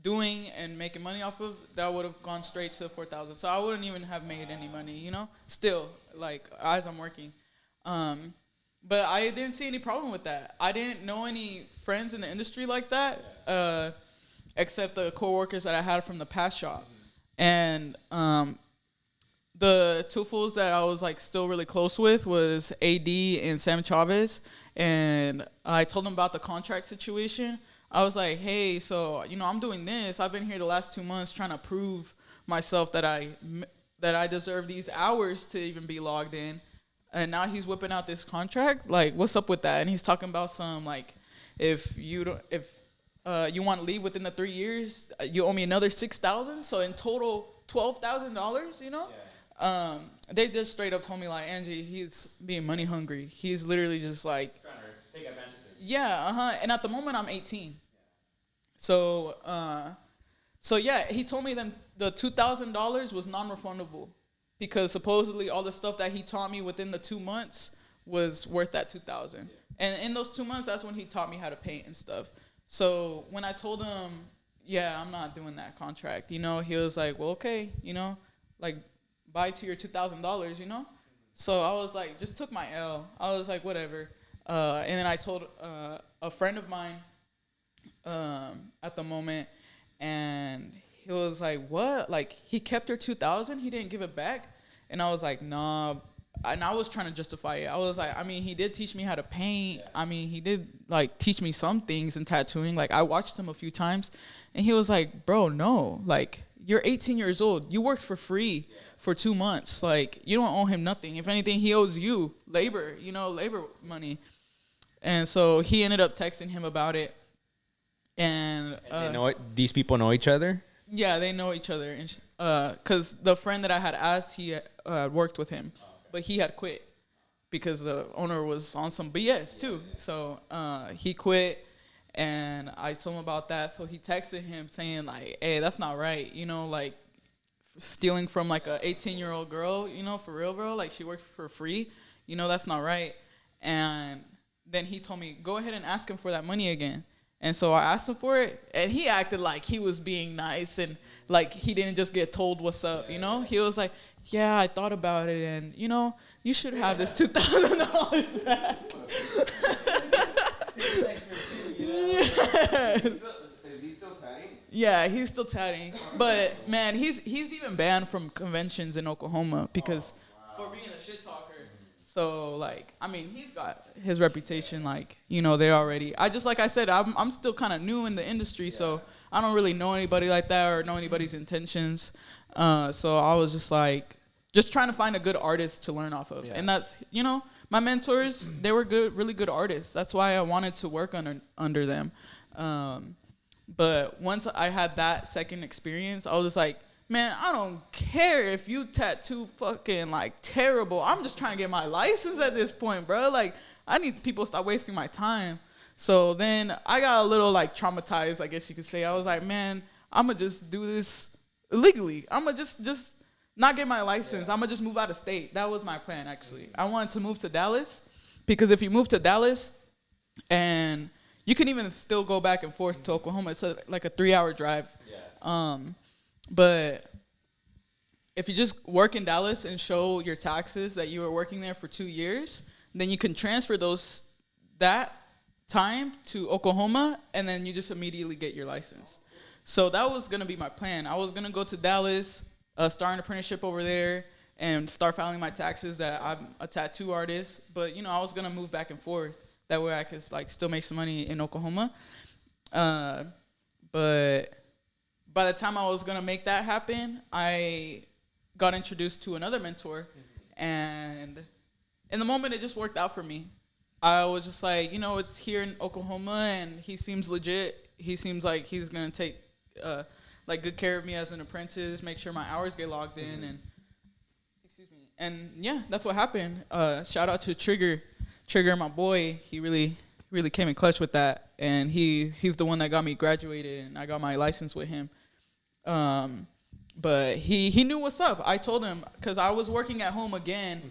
doing and making money off of, that would have gone straight to $4,000. So I wouldn't even have made any money, you know, still, like, as I'm working. But I didn't see any problem with that. I didn't know any friends in the industry like that, except the coworkers that I had from the past shop. And the two fools that I was, like, still really close with was AD and Sam Chavez. And I told them about the contract situation. I was like, hey, so, you know, I'm doing this. I've been here the last 2 months trying to prove myself that I deserve these hours to even be logged in. and now he's whipping out this contract. Like, what's up with that? And he's talking about some like, if you don't, if you want to leave within the 3 years, you owe me another $6,000. So in total, $12,000. You know, they just straight up told me like, Angie, he's being money hungry. He's literally just like Trying to take advantage of it. yeah, And at the moment, I'm 18. So so yeah, he told me then the $2,000 was non-refundable because supposedly all the stuff that he taught me within the 2 months was worth that $2,000. And in those 2 months, that's when he taught me how to paint and stuff. So when I told him, yeah, I'm not doing that contract, you know, he was like, well, okay, you know, like, bye to your $2,000, you know? So I was like, just took my L. I was like, whatever. And then I told a friend of mine at the moment, and he was like, what? Like, he kept her $2,000? He didn't give it back? And I was like, nah. And I was trying to justify it. I was like, I mean, he did teach me how to paint. I mean, he did, like, teach me some things in tattooing. Like, I watched him a few times. And he was like, bro, no. Like, you're 18 years old. You worked for free for 2 months. Like, you don't owe him nothing. If anything, he owes you labor, you know, labor money. And so he ended up texting him about it. And they know it, these people know each other? Yeah, they know each other. Because the friend that I had asked, he worked with him. But he had quit because the owner was on some BS too. So he quit, and I told him about that. So he texted him saying like, hey, that's not right. You know, like stealing from like a 18-year-old girl, you know, for real, bro. Like she worked for free. You know, that's not right. And then he told me, go ahead and ask him for that money again. And so I asked him for it, and he acted like he was being nice and like he didn't just get told what's up, you know? He was like, yeah, I thought about it, and, you know, you should have this $2,000 back. Yes. Is he still tatting? Yeah, he's still tatting. But, man, he's even banned from conventions in Oklahoma because for being a shit talker. So, like, I mean, he's got his reputation, like, you know, they already. Like I said, I'm still kind of new in the industry, so I don't really know anybody like that or know anybody's intentions. So I was just, like, just trying to find a good artist to learn off of. Yeah. And that's, you know, my mentors, they were good, really good artists. That's why I wanted to work under them. But once I had that second experience, I was just like, man, I don't care if you tattoo fucking, like, terrible. I'm just trying to get my license at this point, bro. Like, I need people to stop wasting my time. So then I got a little, like, traumatized, I guess you could say. I was like, man, I'm going to just do this illegally. I'm going to just not get my license. I'm going to just move out of state. That was my plan, actually. I wanted to move to Dallas because if you move to Dallas and you can even still go back and forth to Oklahoma. It's like a 3-hour drive. Yeah. But if you just work in Dallas and show your taxes that you were working there for 2 years, then you can transfer that time to Oklahoma, and then you just immediately get your license. So that was going to be my plan. I was going to go to Dallas, start an apprenticeship over there, and start filing my taxes that I'm a tattoo artist. But, you know, I was going to move back and forth. That way I could, like, still make some money in Oklahoma. But by the time I was going to make that happen, I got introduced to another mentor. And in the moment, it just worked out for me. I was just like, you know, it's here in Oklahoma, and he seems legit. He seems like he's going to take, like, good care of me as an apprentice, make sure my hours get logged in. And, excuse me. And, yeah, that's what happened. Shout out to Trigger, my boy. He really came in clutch with that. And he's the one that got me graduated, and I got my license with him. But he knew what's up. I told him, because I was working at home again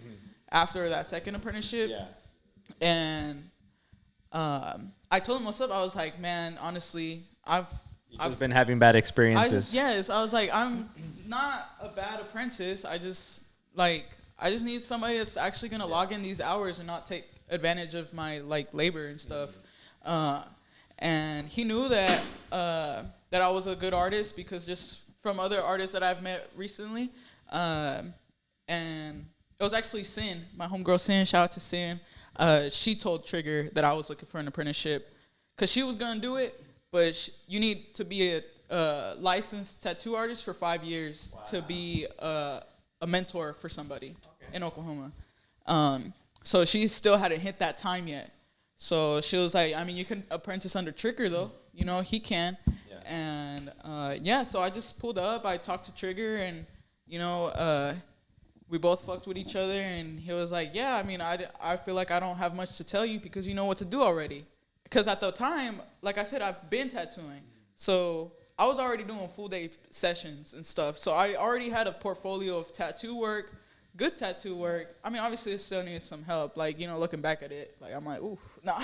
after that second apprenticeship. Yeah. And I told him what's up. I was like, man, honestly, I've been having bad experiences. I was like, I'm not a bad apprentice. I just need somebody that's actually gonna log in these hours and not take advantage of my, like, labor and stuff. And he knew that I was a good artist because just from other artists that I've met recently. And it was actually Sin, my homegirl Sin. Shout out to Sin. She told Trigger that I was looking for an apprenticeship because she was going to do it, but you need to be a licensed tattoo artist for 5 years to be a mentor for somebody in Oklahoma. So she still hadn't hit that time yet. So she was like, I mean, you can apprentice under Trigger though. You know, he can. Yeah. And so I just pulled up. I talked to Trigger, and you know, we both fucked with each other. And he was like, yeah, I mean, I feel like I don't have much to tell you because you know what to do already. Because at the time, like I said, I've been tattooing, so I was already doing full day sessions and stuff. So I already had a portfolio of tattoo work. Good tattoo work. I mean, obviously, it still needs some help. Like, you know, looking back at it, like, I'm like, ooh, nah.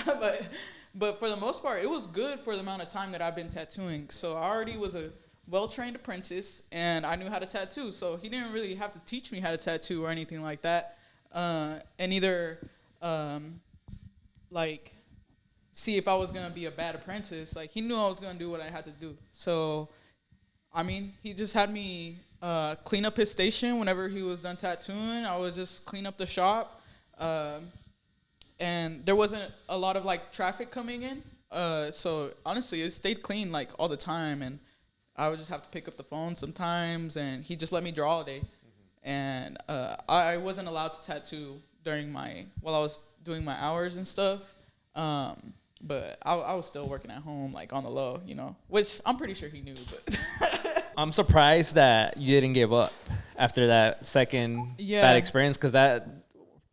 But for the most part, it was good for the amount of time that I've been tattooing. So I already was a well-trained apprentice, and I knew how to tattoo. So he didn't really have to teach me how to tattoo or anything like that. And either, like, see if I was going to be a bad apprentice. Like, he knew I was going to do what I had to do. So, I mean, he just had me clean up his station whenever he was done tattooing. I would just clean up the shop, and there wasn't a lot of like traffic coming in, so honestly it stayed clean like all the time, and I would just have to pick up the phone sometimes, and he just let me draw all day. And I wasn't allowed to tattoo while I was doing my hours and stuff, but I was still working at home like on the low, you know, which I'm pretty sure he knew, but I'm surprised that you didn't give up after that second bad experience, because that,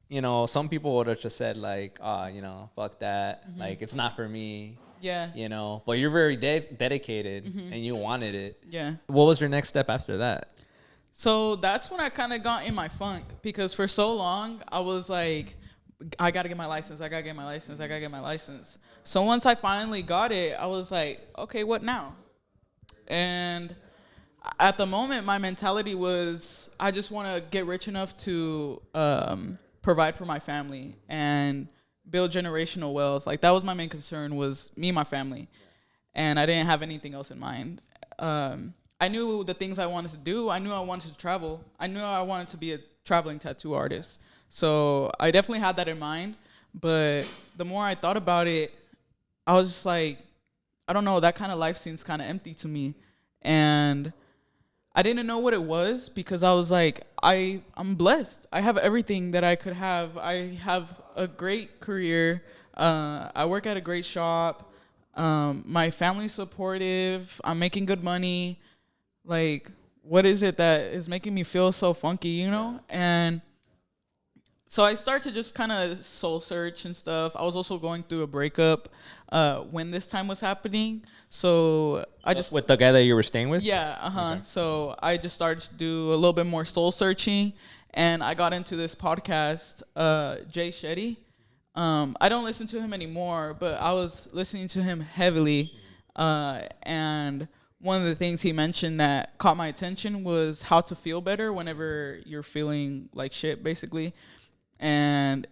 you know, some people would have just said like, you know, fuck that, like it's not for me. Yeah. You know, but you're very dedicated and you wanted it. Yeah. What was your next step after that? So that's when I kind of got in my funk, because for so long I was like, I got to get my license. I got to get my license. I got to get my license. So once I finally got it, I was like, okay, what now? And at the moment, my mentality was, I just want to get rich enough to provide for my family and build generational wealth. Like, that was my main concern, was me and my family. And I didn't have anything else in mind. I knew the things I wanted to do. I knew I wanted to travel. I knew I wanted to be a traveling tattoo artist. So I definitely had that in mind. But the more I thought about it, I was just like, I don't know, that kind of life seems kind of empty to me. And I didn't know what it was, because I was like, I'm blessed. I have everything that I could have. I have a great career. I work at a great shop. My family's supportive. I'm making good money. Like, what is it that is making me feel so funky, you know? And so I started to just kind of soul search and stuff. I was also going through a breakup when this time was happening. So I just... With the guy that you were staying with? Yeah, Okay. So I just started to do a little bit more soul searching. And I got into this podcast, Jay Shetty. I don't listen to him anymore, but I was listening to him heavily. And one of the things he mentioned that caught my attention was how to feel better whenever you're feeling like shit, basically. And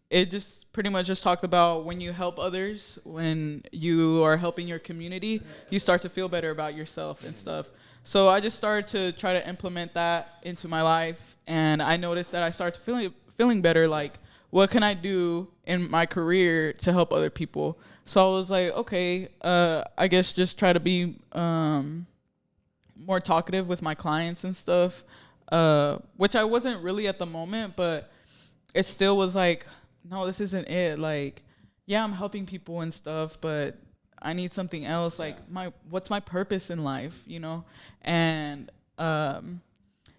it just pretty much just talked about when you help others, when you are helping your community, you start to feel better about yourself and stuff. So I just started to try to implement that into my life, and I noticed that I started feeling better. Like, what can I do in my career to help other people? So I was like, okay, I guess just try to be more talkative with my clients and stuff, which I wasn't really at the moment, but it still was like, no, this isn't it. Like, yeah, I'm helping people and stuff, but I need something else. Like, what's my purpose in life, you know? And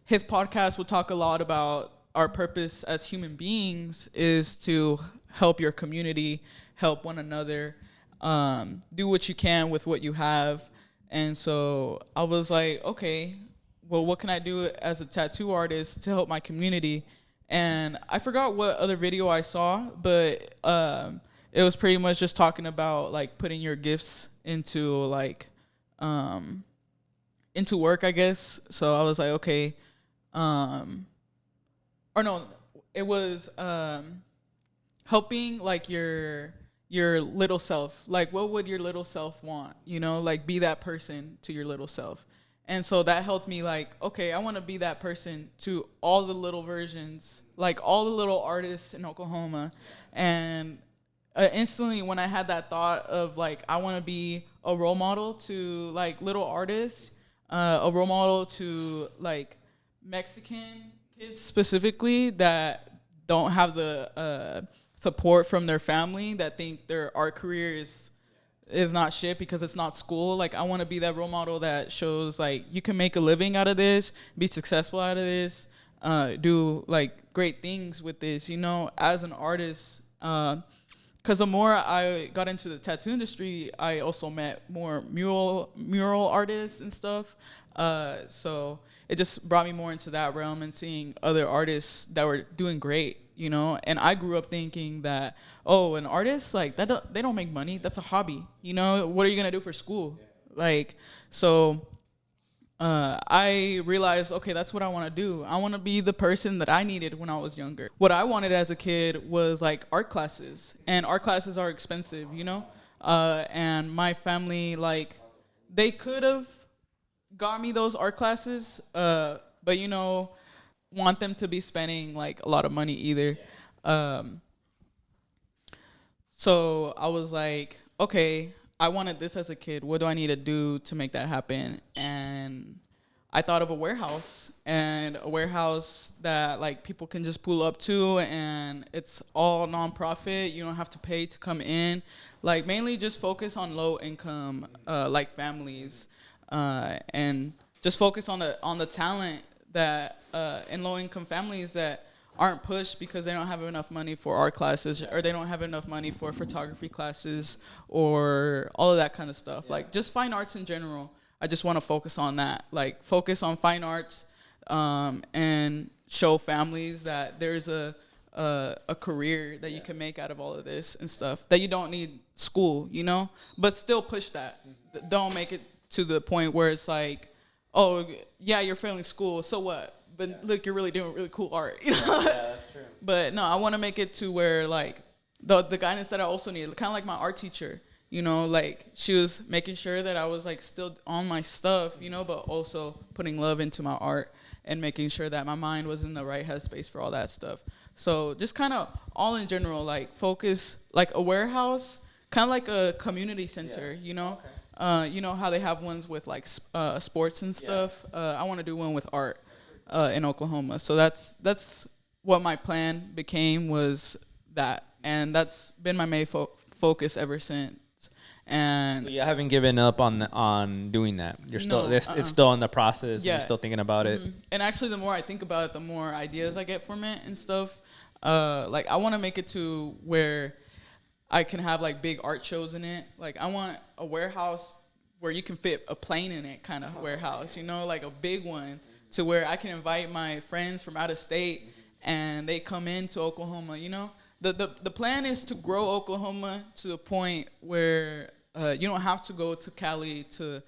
his podcast would talk a lot about our purpose as human beings is to help your community, help one another, do what you can with what you have. And so I was like, okay, well, what can I do as a tattoo artist to help my community? And I forgot what other video I saw, but it was pretty much just talking about like putting your gifts into like into work, I guess. So I was like, okay, or no, it was helping like your little self. Like, what would your little self want? You know, like, be that person to your little self. And so that helped me, like, okay, I want to be that person to all the little versions, like all the little artists in Oklahoma. And instantly when I had that thought of, like, I want to be a role model to, like, little artists, a role model to, like, Mexican kids specifically that don't have the support from their family, that think their art career is not shit because it's not school. Like, I want to be that role model that shows like you can make a living out of this, be successful out of this, do like great things with this, as an artist. Because the more I got into the tattoo industry, I also met more mural artists and stuff. So it just brought me more into that realm and seeing other artists that were doing great, And I grew up thinking that, an artist, like, they don't make money. That's a hobby, What are you gonna do for school? Like, so I realized, okay, that's what I want to do. I want to be the person that I needed when I was younger. What I wanted as a kid was like art classes, and art classes are expensive, and my family, like, they could have got me those art classes, but want them to be spending like a lot of money either. So I was like, okay, I wanted this as a kid. What do I need to do to make that happen? And I thought of a warehouse that like people can just pull up to, and it's all nonprofit. You don't have to pay to come in. Like, mainly just focus on low income, like families, and just focus on the talent that in low income families that aren't pushed because they don't have enough money for art classes, or they don't have enough money for photography classes, or all of that kind of stuff. Yeah. Like, just fine arts in general. I just want to focus on that. Like, focus on fine arts, and show families that there's a career that you can make out of all of this and stuff, that you don't need school, but still push that. Don't make it to the point where it's like, oh, yeah, you're failing school, so what? But look, you're really doing really cool art, Yeah, that's true. But no, I want to make it to where, like, the guidance that I also need, kind of like my art teacher, like, she was making sure that I was like still on my stuff, but also putting love into my art and making sure that my mind was in the right headspace for all that stuff. So just kind of all in general, like, focus, like a warehouse, kind of like a community center, Okay. How they have ones with like sports and stuff. I want to do one with art. In Oklahoma. So that's what my plan became, was that. And that's been my main focus ever since. And so you haven't given up on doing that. You're still it's still in the process. Yeah. And you're still thinking about it. And actually, the more I think about it, the more ideas I get from it and stuff. Like, I want to make it to where I can have like big art shows in it. Like, I want a warehouse where you can fit a plane in it, kind of warehouse, like a big one, to where I can invite my friends from out of state and they come into Oklahoma, The plan is to grow Oklahoma to a point where you don't have to go to Cali to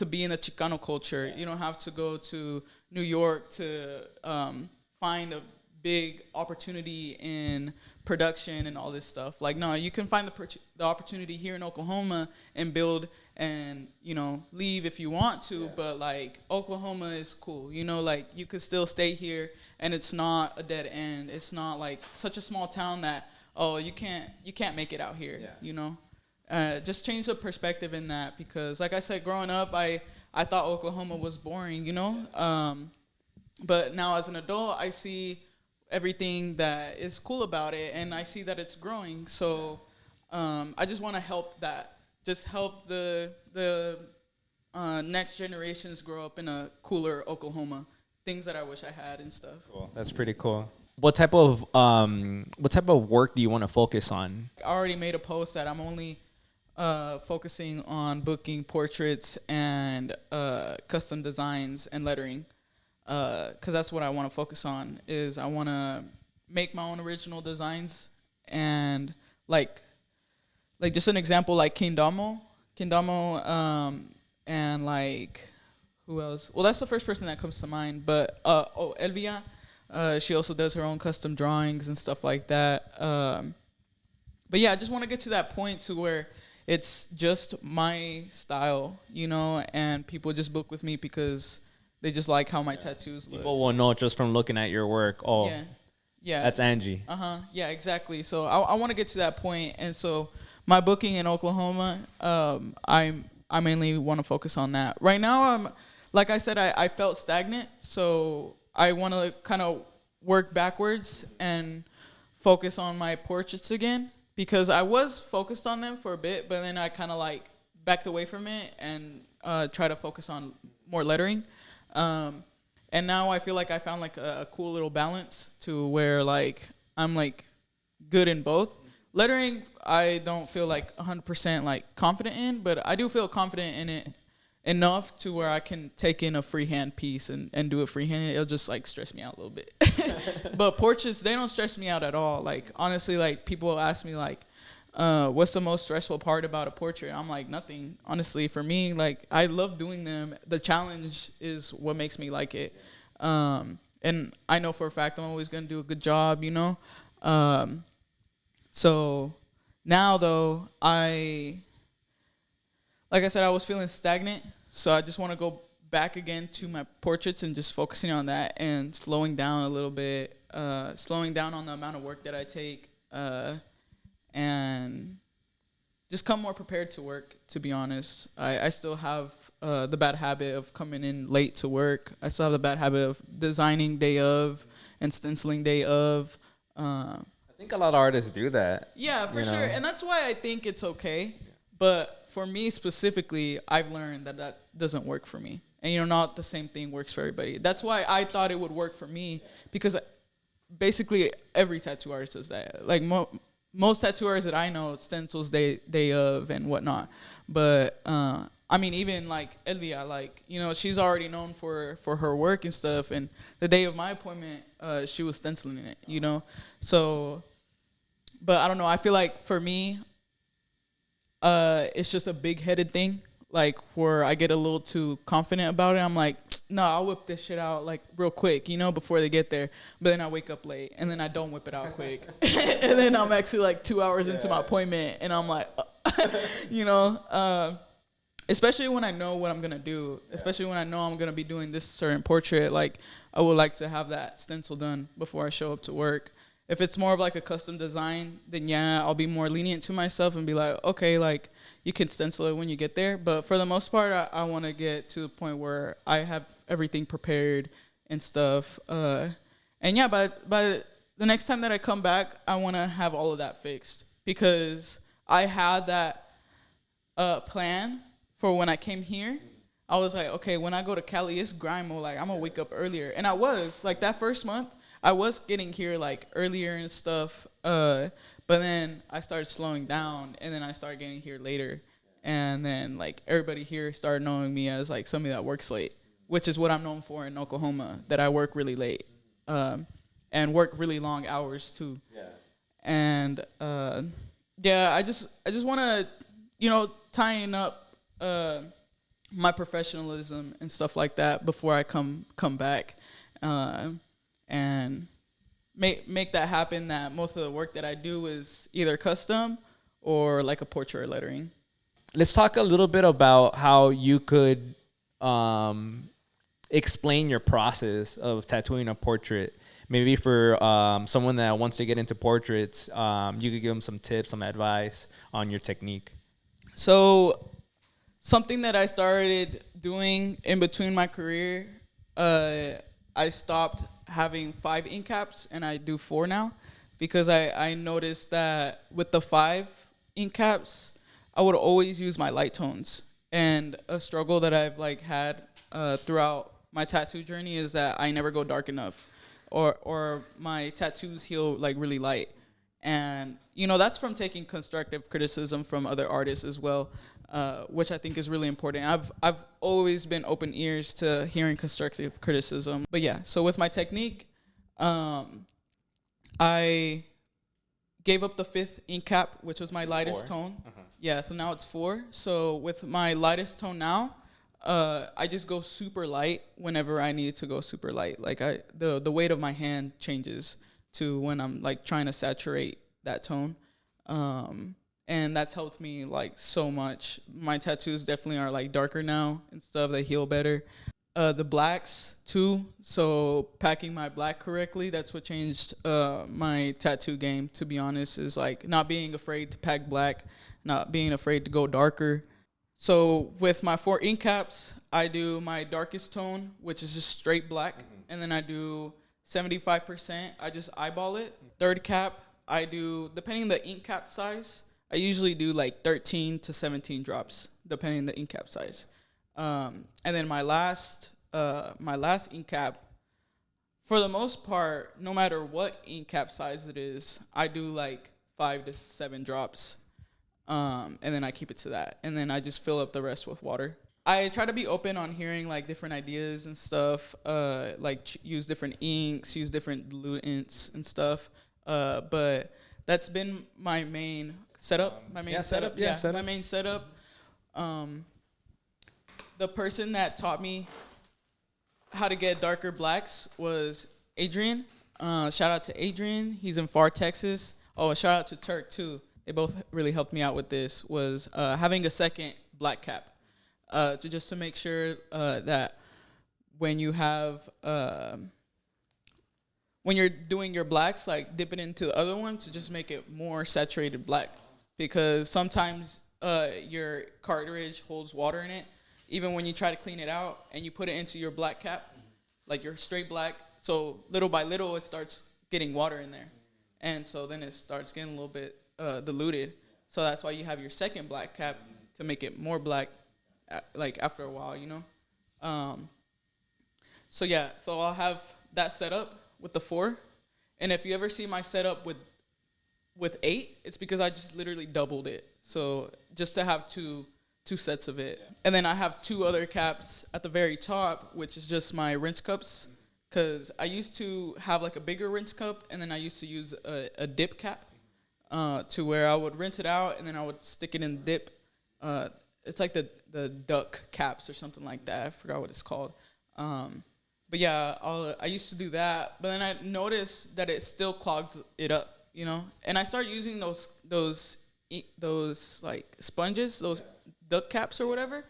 be in the Chicano culture. You don't have to go to New York to find a big opportunity in production and all this stuff. Like, no, you can find the opportunity here in Oklahoma and build and, leave if you want to, but like, Oklahoma is cool, like, you could still stay here and it's not a dead end. It's not like such a small town that, you can't make it out here, just change the perspective in that, because like I said, growing up, I thought Oklahoma was boring, but now as an adult, I see everything that is cool about it, and I see that it's growing. So I just want to help that. Just help the next generations grow up in a cooler Oklahoma. Things that I wish I had and stuff. Cool. That's pretty cool. What type of work do you want to focus on? I already made a post that I'm only focusing on booking portraits and custom designs and lettering, because that's what I want to focus on. Is I want to make my own original designs, and like just an example, like Kindamo, and like, who else? Well, that's the first person that comes to mind. But Elvia, she also does her own custom drawings and stuff like that. But yeah, I just want to get to that point to where it's just my style, and people just book with me because they just like how my tattoos look. People will know just from looking at your work. Oh, yeah, that's Angie. Yeah, exactly. So I want to get to that point, and so my booking in Oklahoma, I mainly want to focus on that. Right now, like I said, I felt stagnant, so I want to kind of work backwards and focus on my portraits again, because I was focused on them for a bit, but then I kind of like backed away from it and try to focus on more lettering. And now I feel like I found like a cool little balance to where like I'm like good in both. Lettering, I don't feel like 100% like confident in, but I do feel confident in it enough to where I can take in a freehand piece and do it freehand. It'll just like stress me out a little bit. But portraits, they don't stress me out at all. Like honestly, like people ask me like, what's the most stressful part about a portrait? I'm like, nothing. Honestly, for me, like I love doing them. The challenge is what makes me like it. And I know for a fact I'm always gonna do a good job, you know. So now though, like I said, I was feeling stagnant, so I just want to go back again to my portraits and just focusing on that and slowing down a little bit, slowing down on the amount of work that I take, and just come more prepared to work, to be honest. I still have the bad habit of coming in late to work. I still have the bad habit of designing day of and stenciling day of. I think a lot of artists do that. Yeah, for sure. And that's why I think it's okay. But for me specifically, I've learned that that doesn't work for me. And, you know, not the same thing works for everybody. That's why I thought it would work for me, because basically every tattoo artist does that. Like most tattoo artists that I know, stencils day of and whatnot. But, I mean, even like Elvia, like, you know, she's already known for her work and stuff. And the day of my appointment, she was stenciling it, you know. So, but I don't know. I feel like for me, it's just a big-headed thing, like where I get a little too confident about it. I'm like, no, I'll whip this shit out like real quick, you know, before they get there. But then I wake up late, and then I don't whip it out quick, and then I'm actually like 2 hours into my appointment, and I'm like, you know, especially when I know what I'm gonna do, especially when I know I'm gonna be doing this certain portrait. Like, I would like to have that stencil done before I show up to work. If it's more of like a custom design, then yeah, I'll be more lenient to myself and be like, okay, like you can stencil it when you get there. But for the most part, I want to get to the point where I have everything prepared and stuff. And yeah, by the next time that I come back, I want to have all of that fixed, because I had that plan for when I came here. I was like, okay, when I go to Cali, it's grind mode. Like, I'm going to wake up earlier. And I was, like, that first month, I was getting here like earlier and stuff, but then I started slowing down, and then I started getting here later, and then like everybody here started knowing me as like somebody that works late, which is what I'm known for in Oklahoma, that I work really late, and work really long hours too. Yeah. And yeah, I just want to, you know, tying up my professionalism and stuff like that before I come back. And make that happen, that most of the work that I do is either custom or like a portrait lettering. Let's talk a little bit about how you could explain your process of tattooing a portrait. Maybe for someone that wants to get into portraits, you could give them some tips, some advice on your technique. So something that I started doing in between my career, I stopped having 5 ink caps, and I do 4 now, because I noticed that with the 5 ink caps, I would always use my light tones. And a struggle that I've like had throughout my tattoo journey is that I never go dark enough, or my tattoos heal like really light. And you know, that's from taking constructive criticism from other artists as well, which I think is really important. I've always been open ears to hearing constructive criticism. But yeah, so with my technique, I gave up the 5th ink cap, which was my lightest tone. Yeah, so now it's 4. So with my lightest tone now, I just go super light whenever I need to go super light. Like the weight of my hand changes to when I'm like trying to saturate that tone. And that's helped me like so much. My tattoos definitely are like darker now and stuff. They heal better. The blacks too. So packing my black correctly, that's what changed my tattoo game, to be honest, is like not being afraid to pack black, not being afraid to go darker. So with my 4 ink caps, I do my darkest tone, which is just straight black. And then I do 75%. I just eyeball it. 3rd cap, I do, depending on the ink cap size, I usually do like 13 to 17 drops, depending on the ink cap size. And then my last ink cap, for the most part, no matter what ink cap size it is, I do like 5 to 7 drops. And then I keep it to that. And then I just fill up the rest with water. I try to be open on hearing like different ideas and stuff, like use different inks, use different dilutants and stuff. But that's been my main setup. My main setup. My main setup. The person that taught me how to get darker blacks was Adrian. Shout out to Adrian. He's in Far, Texas. Oh, shout out to Turk too. They both really helped me out with this. Was having a second black cap. To make sure that when you have when you're doing your blacks, like dip it into the other one to just make it more saturated black, because sometimes your cartridge holds water in it. Even when you try to clean it out and you put it into your black cap, like your straight black, so little by little it starts getting water in there, and so then it starts getting a little bit diluted. So that's why you have your second black cap to make it more black. Like after a while, you know. So yeah, so I'll have that set up with the 4, and if you ever see my setup with 8, it's because I just literally doubled it. So just to have two sets of it, and then I have 2 other caps at the very top, which is just my rinse cups, because I used to have like a bigger rinse cup, and then I used to use a dip cap, to where I would rinse it out and then I would stick it in dip. It's like the duck caps or something like that. I forgot what it's called. But yeah, I used to do that. But then I noticed that it still clogs it up, you know. And I started using those like sponges, those duck caps or whatever,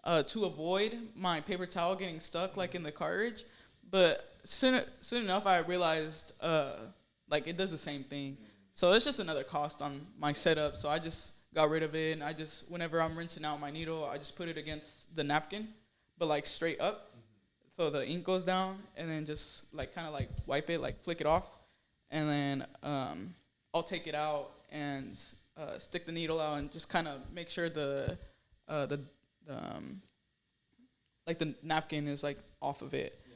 to avoid my paper towel getting stuck like in the cartridge. But soon enough, I realized like it does the same thing. So it's just another cost on my setup. So I just got rid of it, and I just, whenever I'm rinsing out my needle, I just put it against the napkin, but like straight up, so the ink goes down, and then just like kind of like wipe it, like flick it off, and then I'll take it out and stick the needle out and just kind of make sure the napkin is like off of it. Yeah.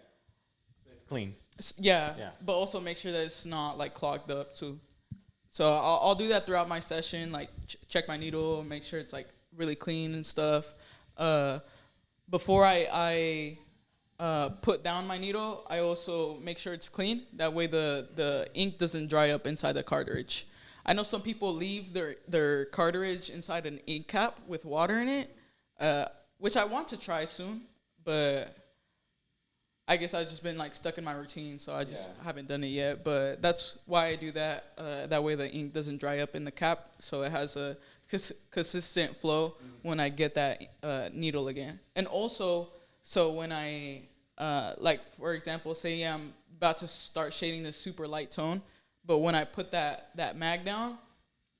So it's clean. Yeah, but also make sure that it's not like clogged up too. So I'll do that throughout my session, like check my needle, make sure it's like really clean and stuff. Before I put down my needle, I also make sure it's clean. That way the ink doesn't dry up inside the cartridge. I know some people leave their cartridge inside an ink cap with water in it, which I want to try soon, but I guess I've just been like stuck in my routine, so I just haven't done it yet. But that's why I do that. That way the ink doesn't dry up in the cap, so it has a consistent flow when I get that needle again. And also, so when I, like for example, say I'm about to start shading this super light tone, but when I put that mag down,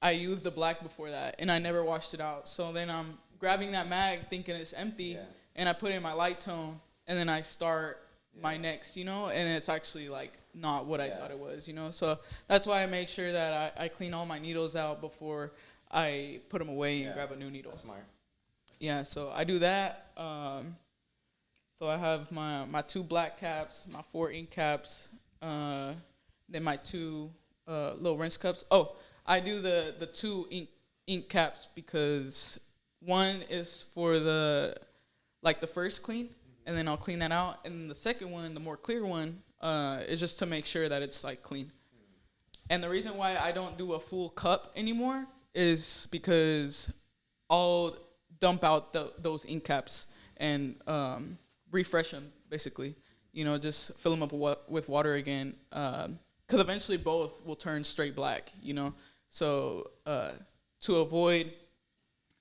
I use the black before that, and I never washed it out. So then I'm grabbing that mag thinking it's empty, and I put it in my light tone, and then I start my next, you know, and it's actually like not what I thought it was, you know. So that's why I make sure that I clean all my needles out before I put them away and grab a new needle. That's smart. Yeah, so I do that. So I have my 2 black caps, my 4 ink caps, then my 2 little rinse cups. Oh, I do the 2 ink caps because one is for the first clean, and then I'll clean that out. And the second one, the more clear one, is just to make sure that it's like clean. And the reason why I don't do a full cup anymore is because I'll dump out those ink caps and refresh them, basically. You know, just fill them up with water again. Because eventually both will turn straight black, you know. So to avoid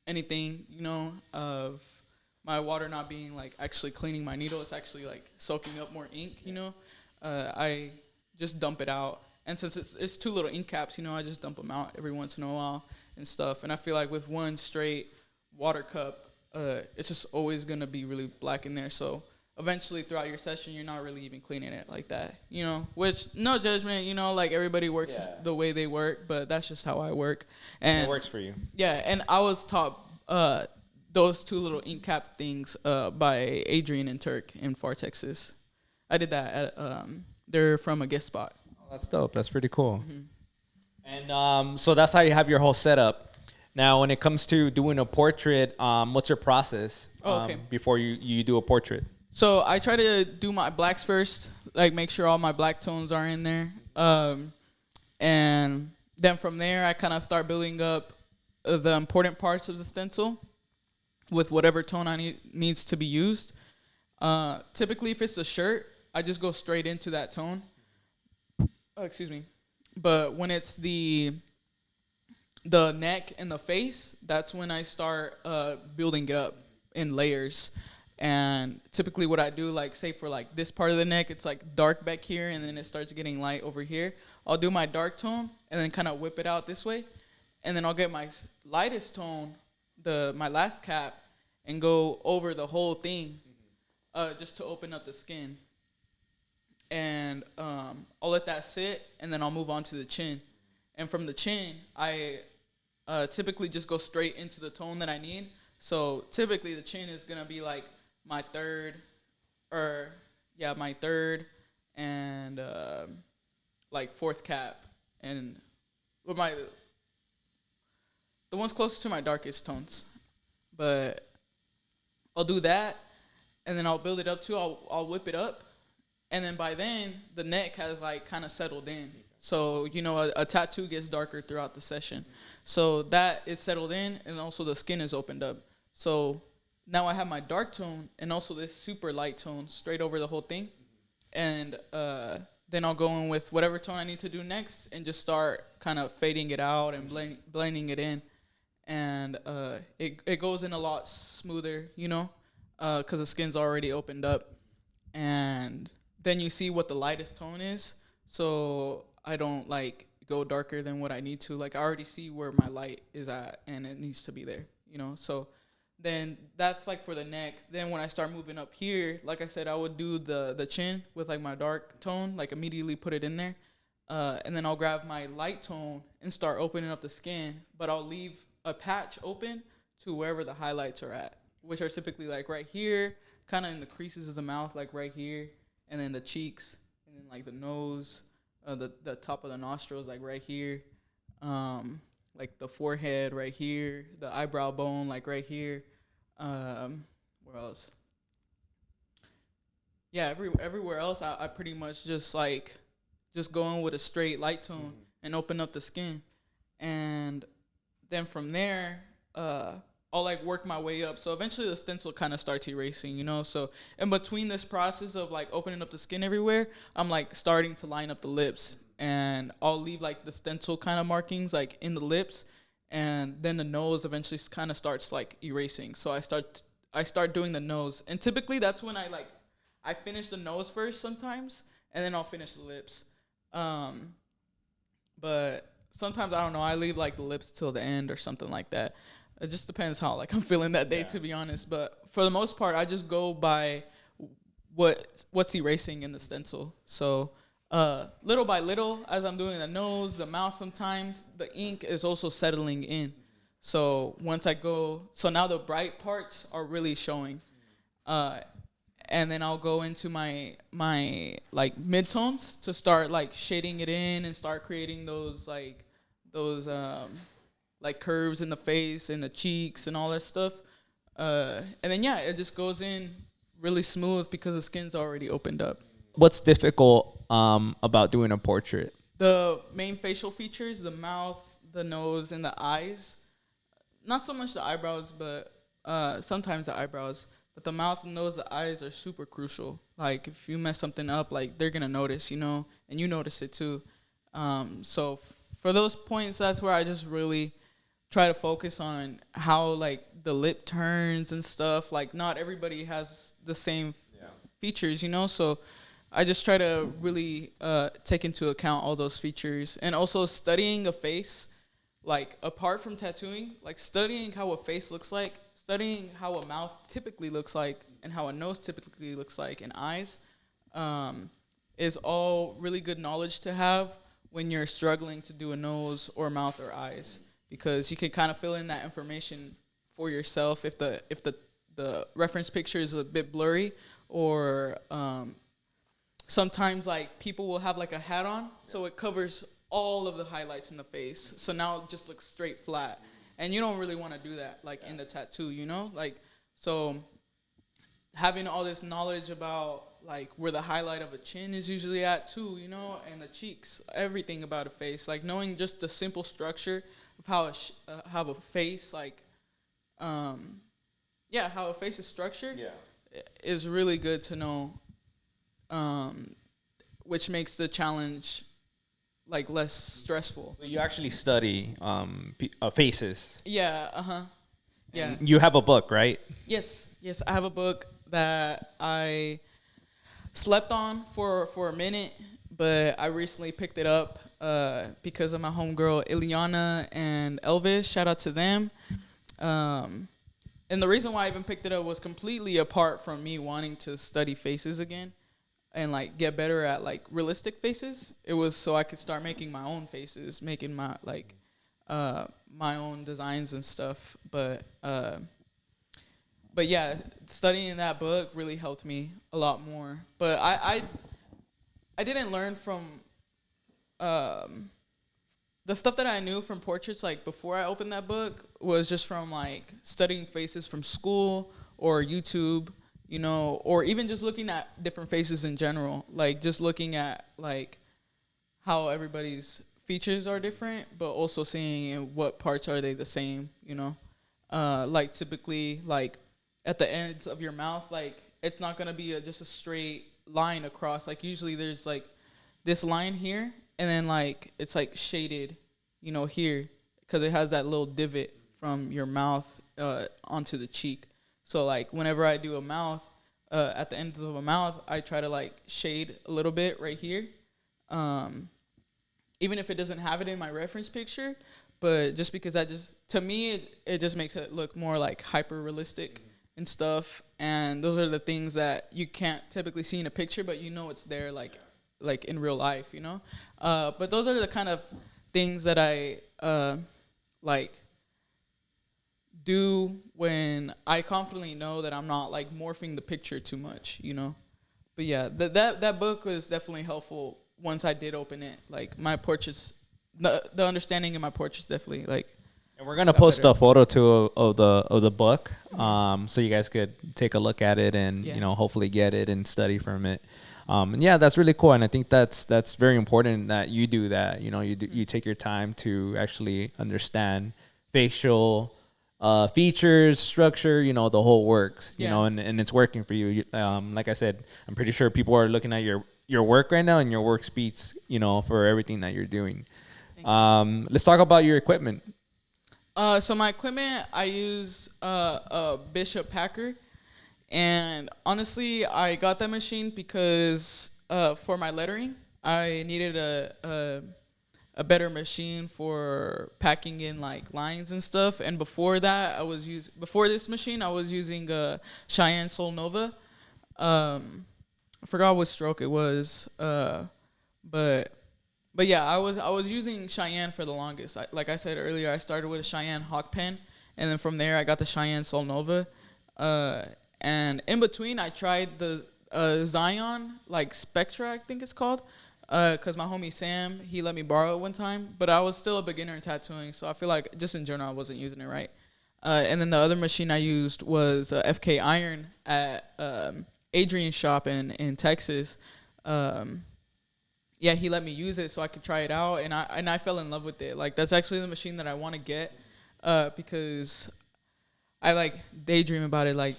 anything, you know, of my water not being like actually cleaning my needle, it's actually like soaking up more ink, you know, I just dump it out. And since it's 2 little ink caps, you know, I just dump them out every once in a while and stuff. And I feel like with one straight water cup, it's just always gonna be really black in there. So eventually throughout your session, you're not really even cleaning it like that, you know, which no judgment, you know, like everybody works the way they work, but that's just how I work. And it works for you. Yeah. And I was taught those two little ink cap things by Adrian and Turk in Far, Texas. I did that at, they're from a gift spot. Oh, that's dope. That's pretty cool. And so that's how you have your whole setup. Now, when it comes to doing a portrait, what's your process before you do a portrait? So I try to do my blacks first, like make sure all my black tones are in there. And then from there, I kind of start building up the important parts of the stencil with whatever tone needs to be used. Typically, if it's a shirt, I just go straight into that tone. Oh, excuse me. But when it's the neck and the face, that's when I start building it up in layers. And typically what I do, like say for like this part of the neck, it's like dark back here and then it starts getting light over here. I'll do my dark tone and then kind of whip it out this way. And then I'll get my lightest tone, my last cap, and go over the whole thing just to open up the skin. And I'll let that sit and then I'll move on to the chin. And from the chin, I typically just go straight into the tone that I need. So typically the chin is going to be like my third and like fourth cap, and with the ones closest to my darkest tones. But I'll do that, and then I'll build it up too. I'll whip it up, and then by then the neck has like kind of settled in. So you know a tattoo gets darker throughout the session, so that is settled in, and also the skin is opened up. So now I have my dark tone and also this super light tone straight over the whole thing. And then I'll go in with whatever tone I need to do next and just start kind of fading it out and blending it in. And it goes in a lot smoother, you know, because the skin's already opened up. And then you see what the lightest tone is. So I don't like go darker than what I need to. Like I already see where my light is at and it needs to be there, you know. So then that's like for the neck. Then when I start moving up here, like I said, I would do the chin with like my dark tone, like immediately put it in there. And then I'll grab my light tone and start opening up the skin, but I'll leave a patch open to wherever the highlights are at, which are typically like right here, kind of in the creases of the mouth, like right here, and then the cheeks, and then like the nose, the top of the nostrils, like right here, like the forehead right here, the eyebrow bone, like right here. Where else? Yeah, everywhere else, I pretty much just go in with a straight light tone and open up the skin, and then from there, I'll like work my way up. So eventually the stencil kind of starts erasing, you know. So in between this process of like opening up the skin everywhere, I'm like starting to line up the lips, and I'll leave like the stencil kind of markings like in the lips, and then the nose eventually kind of starts like erasing. So I start doing the nose, and typically that's when I finish the nose first sometimes, and then I'll finish the lips. But sometimes I don't know, I leave like the lips till the end or something like that. It just depends how like I'm feeling that day, to be honest. But for the most part, I just go by what's erasing in the stencil. So little by little, as I'm doing the nose, the mouth, sometimes the ink is also settling in. So once I go, so now the bright parts are really showing. And then I'll go into my like midtones to start like shading it in and start creating those like curves in the face and the cheeks and all that stuff. And then, yeah, it just goes in really smooth because the skin's already opened up. What's difficult about doing a portrait? The main facial features, the mouth, the nose, and the eyes. Not so much the eyebrows, but sometimes the eyebrows. But the mouth, the nose, the eyes are super crucial. Like, if you mess something up, like, they're going to notice, you know, and you notice it too. So for those points, that's where I just really try to focus on how, like, the lip turns and stuff. Like, not everybody has the same features, you know, so I just try to really take into account all those features. And also studying a face, like, apart from tattooing, like, studying how a face looks like studying how a mouth typically looks like and how a nose typically looks like and eyes is all really good knowledge to have when you're struggling to do a nose or mouth or eyes, because you can kind of fill in that information for yourself if the reference picture is a bit blurry, or sometimes like people will have like a hat on, so it covers all of the highlights in the face, so now it just looks straight flat, and you don't really want to do that like in the tattoo, you know, like, so having all this knowledge about like where the highlight of a chin is usually at too, you know, and the cheeks, everything about a face, like knowing just the simple structure of how a face like how a face is structured is really good to know, which makes the challenge like less stressful. So you actually study faces. Yeah. And you have a book, right? Yes, I have a book that I slept on for a minute, but I recently picked it up because of my homegirl Ileana and Elvis. Shout out to them. And the reason why I even picked it up was completely apart from me wanting to study faces again and like get better at like realistic faces. It was so I could start making my own faces, making my like my own designs and stuff. But yeah, studying that book really helped me a lot more. But I didn't learn from the stuff that I knew from portraits, like before I opened that book, was just from like studying faces from school or YouTube, you know, or even just looking at different faces in general, like just looking at like how everybody's features are different, but also seeing in what parts are they the same, you know, like typically like at the ends of your mouth, like it's not gonna be just a straight line across. Like usually there's like this line here, and then like it's like shaded, you know, here, because it has that little divot from your mouth onto the cheek. So like whenever I do a mouth, at the ends of a mouth, I try to like shade a little bit right here, even if it doesn't have it in my reference picture. But just because to me it just makes it look more like hyper realistic and stuff. And those are the things that you can't typically see in a picture, but you know it's there like in real life, you know. But those are the kind of things that I like do when I confidently know that I'm not like morphing the picture too much, you know. But yeah, that book was definitely helpful once I did open it. Like my portraits, the understanding in my portraits definitely like. And we're gonna post better. A photo too of the book, so you guys could take a look at it and you know, hopefully get it and study from it. And yeah, that's really cool, and I think that's very important that you do that. You know, you take your time to actually understand facial features, structure, you know, the whole works. You know, and it's working for you. Like I said, I'm pretty sure people are looking at your work right now, and your work speaks, you know, for everything that you're doing. Let's talk about your equipment. So my equipment, I use a Bishop Packer, and honestly, I got that machine because for my lettering, I needed a better machine for packing in like lines and stuff. And before that, before this machine, I was using a Cheyenne Sol Nova. I forgot what stroke it was, But yeah, I was using Cheyenne for the longest. Like I said earlier, I started with a Cheyenne Hawk pen, and then from there I got the Cheyenne Sol Nova. And in between, I tried the Zion, like Spectra, I think it's called, because my homie Sam, he let me borrow it one time. But I was still a beginner in tattooing, so I feel like just in general I wasn't using it right. And then the other machine I used was FK Iron at Adrian's shop in Texas. Yeah, he let me use it so I could try it out, and I fell in love with it. Like that's actually the machine that I want to get, because I like daydream about it. Like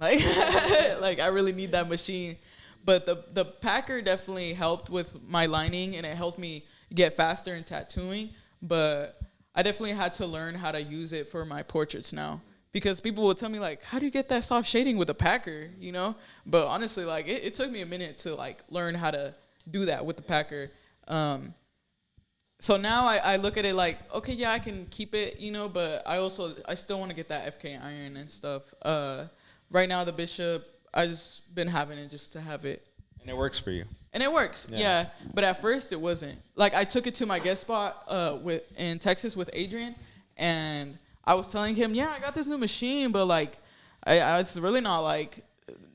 I really need that machine. But the Packer definitely helped with my lining, and it helped me get faster in tattooing. But I definitely had to learn how to use it for my portraits now, because people would tell me like, how do you get that soft shading with a Packer, you know? But honestly, like it took me a minute to like learn how to do that with the Packer. So now I look at it like, okay, yeah, I can keep it, you know, but I still want to get that FK iron and stuff. Right now the Bishop, I just been having it just to have it. And it works for you. And it works, yeah. But at first it wasn't. Like I took it to my guest spot in Texas with Adrian, and I was telling him, yeah, I got this new machine, but like I it's really not like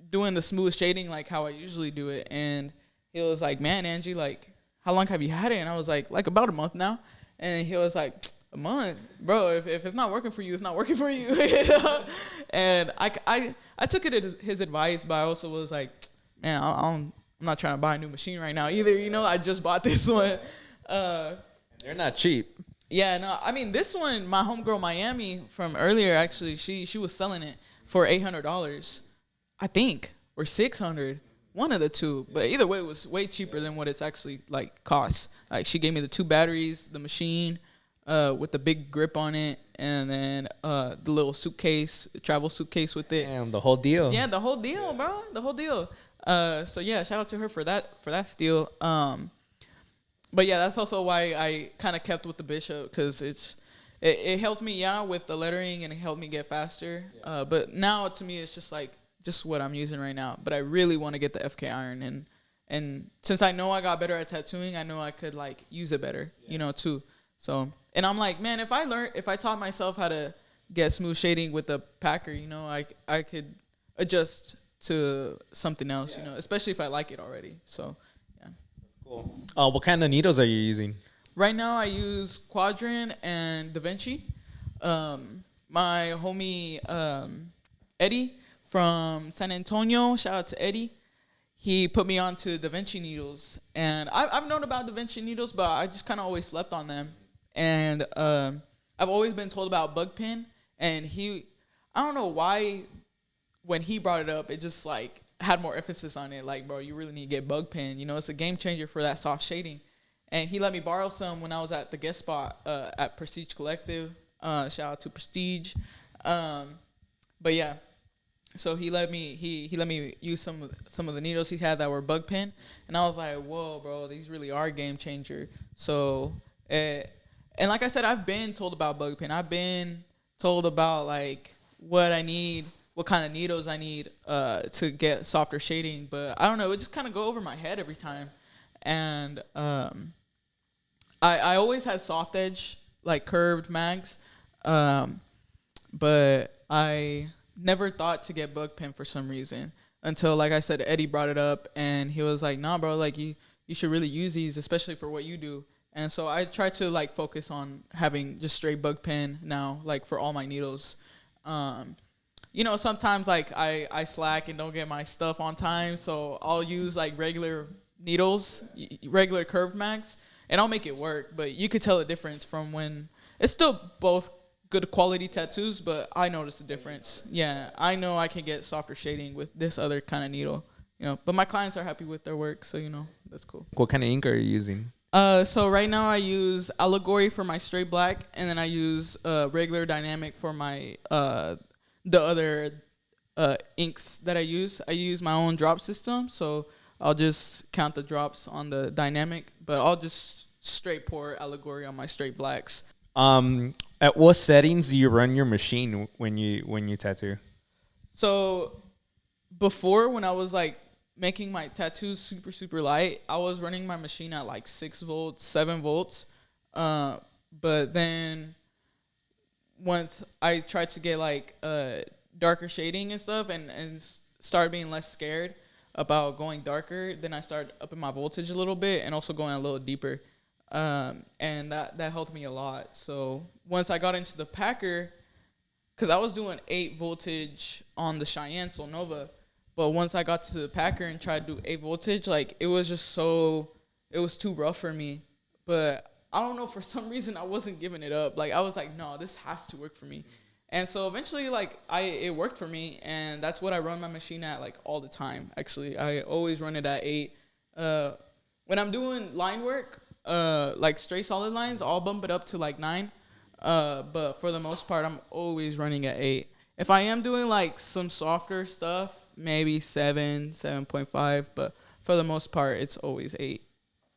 doing the smooth shading like how I usually do it. And he was like, man, Angie, like, how long have you had it? And I was like about a month now. And he was like, a month? Bro, if it's not working for you, it's not working for you. You know? And I took it as his advice, but I also was like, man, I'm not trying to buy a new machine right now either. You know, I just bought this one. They're not cheap. Yeah, no, I mean, this one, my homegirl Miami from earlier, actually, she was selling it for $800, I think, or $600. One of the two, but either way, it was way cheaper than what it's actually like costs. Like she gave me the 2 batteries, the machine, with the big grip on it, and then the little suitcase, travel suitcase with it. Damn, the whole deal. Yeah, the whole deal, bro, the whole deal. So yeah, shout out to her for that steal. But yeah, that's also why I kind of kept with the Bishop, because it helped me with the lettering and it helped me get faster. But now to me, it's just what I'm using right now. But I really want to get the FK iron, and since I know I got better at tattooing, I know I could like use it better, you know, too. So, and I'm like, man, if I taught myself how to get smooth shading with the packer, you know, I could adjust to something else, you know, especially if I like it already. So, yeah. That's cool. What kind of needles are you using? Right now I use Quadrant and Da Vinci. My homie Eddie from San Antonio, shout out to Eddie. He put me on to Da Vinci needles, and I've known about Da Vinci needles, but I just kind of always slept on them. And I've always been told about bug pin, and I don't know why, when he brought it up, it just like had more emphasis on it. Like, bro, you really need to get bug pin. You know, it's a game changer for that soft shading. And he let me borrow some when I was at the guest spot at Prestige Collective. Shout out to Prestige. But yeah. So he let me use some of the needles he had that were bug pin, and I was like, whoa, bro, these really are game changer. So, and like I said, I've been told about bug pin. I've been told about like what I need, what kind of needles I need to get softer shading, but I don't know, it just kind of go over my head every time. And I always had soft edge, like curved mags, but I never thought to get bug pin for some reason until, like I said, Eddie brought it up, and he was like, nah, bro, like you should really use these, especially for what you do. And so I try to like focus on having just straight bug pin now, like for all my needles. You know, sometimes like I slack and don't get my stuff on time, so I'll use like regular needles, regular curved mags, and I'll make it work. But you could tell the difference from when it's still both good quality tattoos, but I notice the difference. Yeah, I know I can get softer shading with this other kind of needle, you know, but my clients are happy with their work, so, you know, that's cool. What kind of ink are you using? So right now I use Allegory for my straight black, and then I use regular Dynamic for my the other inks that I use. I use my own drop system, so I'll just count the drops on the Dynamic, but I'll just straight pour Allegory on my straight blacks. At what settings do you run your machine when you tattoo? So before, when I was like making my tattoos super, super light, I was running my machine at like 6 volts, 7 volts. But then once I tried to get like darker shading and stuff and started being less scared about going darker, then I started upping my voltage a little bit and also going a little deeper. And that helped me a lot. So once I got into the packer, because I was doing 8 voltage on the Cheyenne Sol Nova, but once I got to the packer and tried to do 8 voltage, like it was too rough for me. But I don't know, for some reason I wasn't giving it up. Like I was like, no, this has to work for me. And so eventually, like it worked for me, and that's what I run my machine at like all the time. Actually, I always run it at 8. When I'm doing line work, like straight solid lines, I'll bump it up to like 9. But for the most part, I'm always running at 8. If I am doing like some softer stuff, maybe 7, 7.5. But for the most part, it's always 8.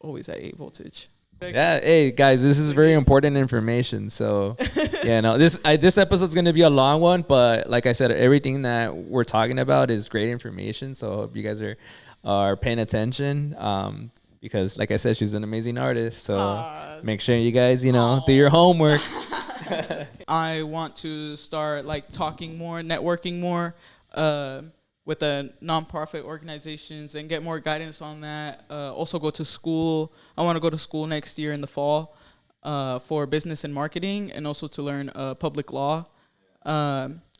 Always at 8 voltage. Yeah, hey guys, this is very important information. So, yeah, no, this episode's gonna be a long one, but like I said, everything that we're talking about is great information. So, I hope you guys are paying attention. Because like I said, she's an amazing artist. So make sure you guys, do your homework. I want to start like talking more, networking more with the nonprofit organizations and get more guidance on that. Also go to school. I want to go to school next year in the fall for business and marketing, and also to learn public law.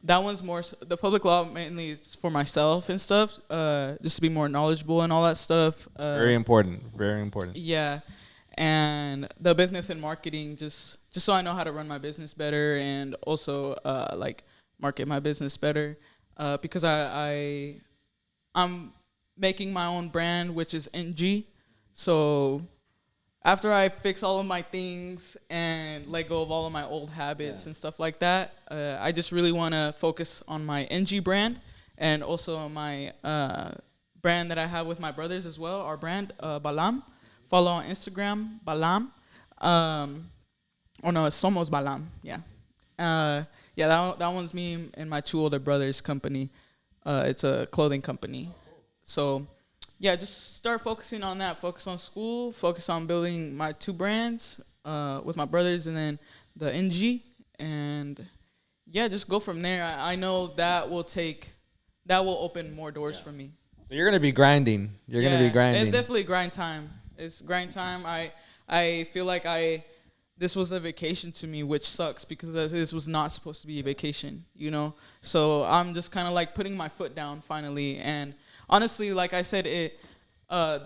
That one's more, the public law mainly is for myself and stuff, just to be more knowledgeable and all that stuff. Very important. Very important. Yeah. And the business and marketing, just so I know how to run my business better, and also like market my business better, because I'm making my own brand, which is NG. So after I fix all of my things and let go of all of my old habits and stuff like that, I just really want to focus on my NG brand, and also on my brand that I have with my brothers as well, our brand, Balam. Follow on Instagram, Balam. Oh no, it's Somos Balam. Yeah. That one's me and my two older brothers' company. It's a clothing company. So, yeah, just start focusing on that. Focus on school. Focus on building my two brands with my brothers, and then the NG. And, yeah, just go from there. I know that will open more doors for me. So you're going to be grinding. You're going to be grinding. It's definitely grind time. It's grind time. I feel like this was a vacation to me, which sucks because this was not supposed to be a vacation, So I'm just kind of like putting my foot down finally. And honestly, like I said,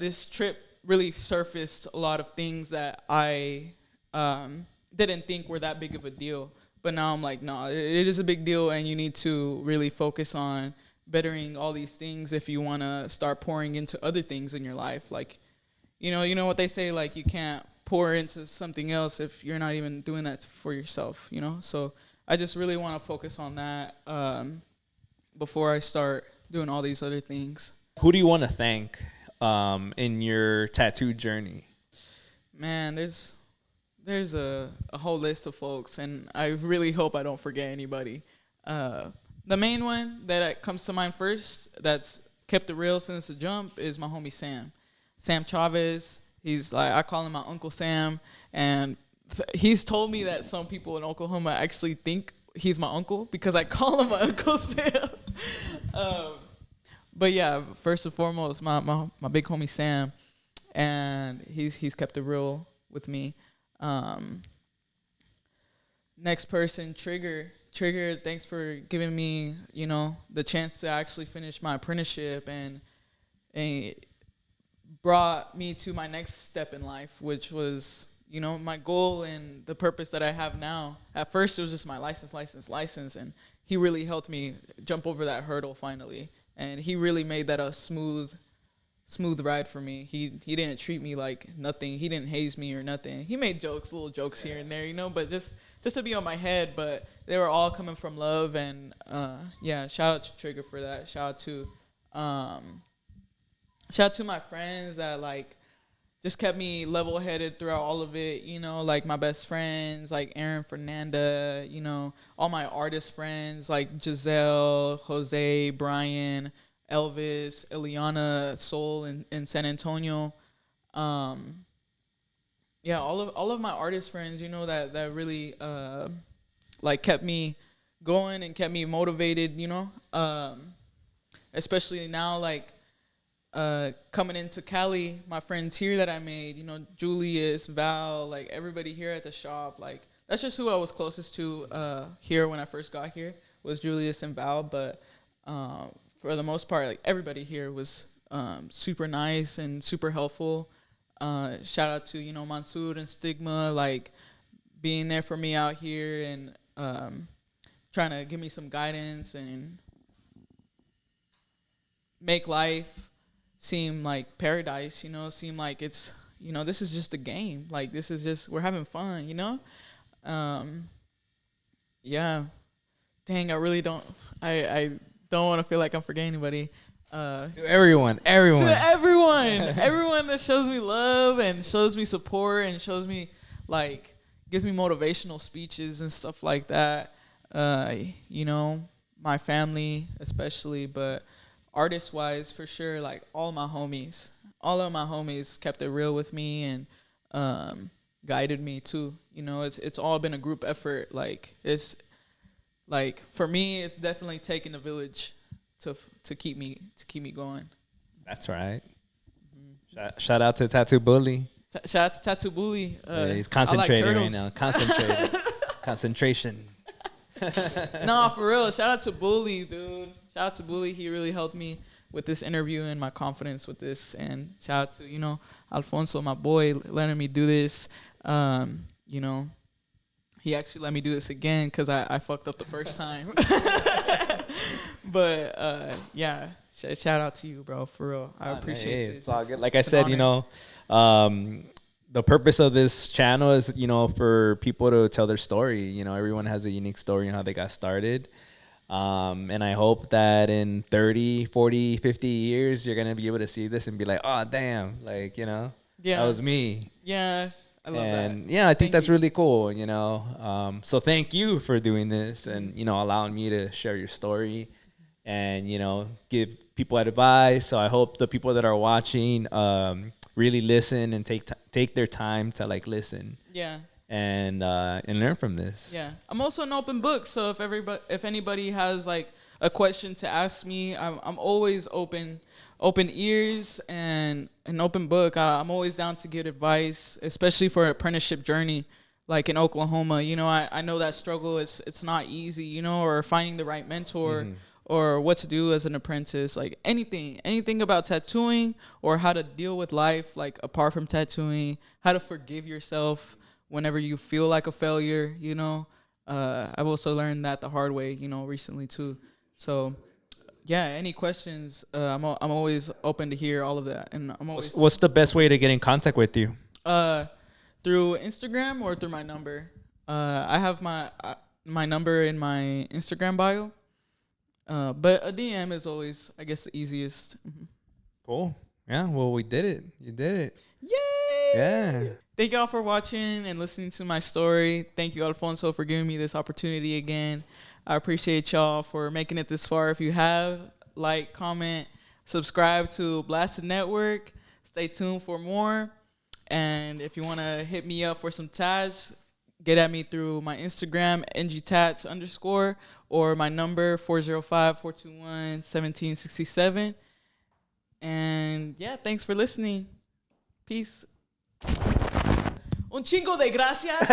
this trip really surfaced a lot of things that I didn't think were that big of a deal. But now I'm like, no, it is a big deal, and you need to really focus on bettering all these things if you want to start pouring into other things in your life. Like, you know what they say, like you can't pour into something else if you're not even doing that for yourself, So I just really want to focus on that before I start doing all these other things. Who do you want to thank in your tattoo journey? Man, there's a whole list of folks, and I really hope I don't forget anybody. The main one that comes to mind first, that's kept it real since the jump, is my homie Sam Chavez. He's like, I call him my Uncle Sam, and he's told me that some people in Oklahoma actually think he's my uncle because I call him my Uncle Sam. But yeah, first and foremost, my big homie Sam, and he's kept it real with me. Next person, Trigger. Trigger, thanks for giving me, the chance to actually finish my apprenticeship, and brought me to my next step in life, which was, my goal and the purpose that I have now. At first, it was just my license, and he really helped me jump over that hurdle finally. And he really made that a smooth ride for me. He didn't treat me like nothing. He didn't haze me or nothing. He made little jokes here and there, but just to be on my head. But they were all coming from love, and shout out to Trigger for that. Shout out to my friends that like just kept me level-headed throughout all of it, like my best friends, like Aaron, Fernanda, all my artist friends like Giselle, Jose, Brian, Elvis, Eliana, Soul in San Antonio. All of my artist friends, that really like kept me going and kept me motivated, especially now, like coming into Cali, my friends here that I made, Julius, Val, like everybody here at the shop, like that's just who I was closest to here when I first got here, was Julius and Val. But for the most part, like everybody here was super nice and super helpful. Shout out to, Mansoor and Stigma, like being there for me out here and trying to give me some guidance and make life seem like paradise, seem like it's, this is just a game. Like, this is just, we're having fun, Yeah. Dang, I really don't, I don't want to feel like I'm forgetting anybody. To everyone. To everyone that shows me love and shows me support and shows me like gives me motivational speeches and stuff like that. You know, my family especially, but artist wise for sure, like all of my homies kept it real with me and guided me too. You know, it's all been a group effort. Like it's like for me, it's definitely taking a village to keep me going. That's right. Shout out to Tattoo Bully. Shout out to Tattoo Bully. Yeah, he's concentrating like right now. Concentration. Nah, for real. Shout out to Bully, dude. Shout out to Bully. He really helped me with this interview and my confidence with this. And shout out to, you know, Alfonso, my boy, letting me do this. You know, he actually let me do this again because I fucked up the first time. But yeah, shout out to you, bro. For real, I appreciate it. It's all good. Like I said, you know, the purpose of this channel is, you know, for people to tell their story. You know, everyone has a unique story on how they got started. And I hope that in 30, 40, 50 years, you're going to be able to see this and be like, oh, damn. Like, you know, that was me. Yeah, I love that. And yeah, I think that's really cool, you know. So thank you for doing this and, you know, allowing me to share your story and, you know, give people advice. So I hope the people that are watching really listen and take their time to, like, listen. Yeah. And learn from this. Yeah, I'm also an open book. So if anybody has like a question to ask me, I'm always open ears and an open book. I'm always down to give advice, especially for apprenticeship journey, like in Oklahoma. You know, I know that struggle. It's not easy, you know, or finding the right mentor. Or what to do as an apprentice, like anything about tattooing or how to deal with life, like apart from tattooing, how to forgive yourself whenever you feel like a failure, you know. I've also learned that the hard way, you know, recently too. So, yeah, any questions, I'm always open to hear all of that. And I'm always. What's the best way to get in contact with you? Through Instagram or through my number. I have my number in my Instagram bio. But a DM is always, I guess, the easiest. Cool. Yeah, well, we did it. You did it. Yay! Yeah. Thank y'all for watching and listening to my story. Thank you, Alfonso, for giving me this opportunity again. I appreciate y'all for making it this far. If you have, like, comment, subscribe to Blasted Network. Stay tuned for more. And if you want to hit me up for some tats, get at me through my Instagram, ngtats_, or my number, 405-421-1767. And, yeah, thanks for listening. Peace. Un chingo de gracias.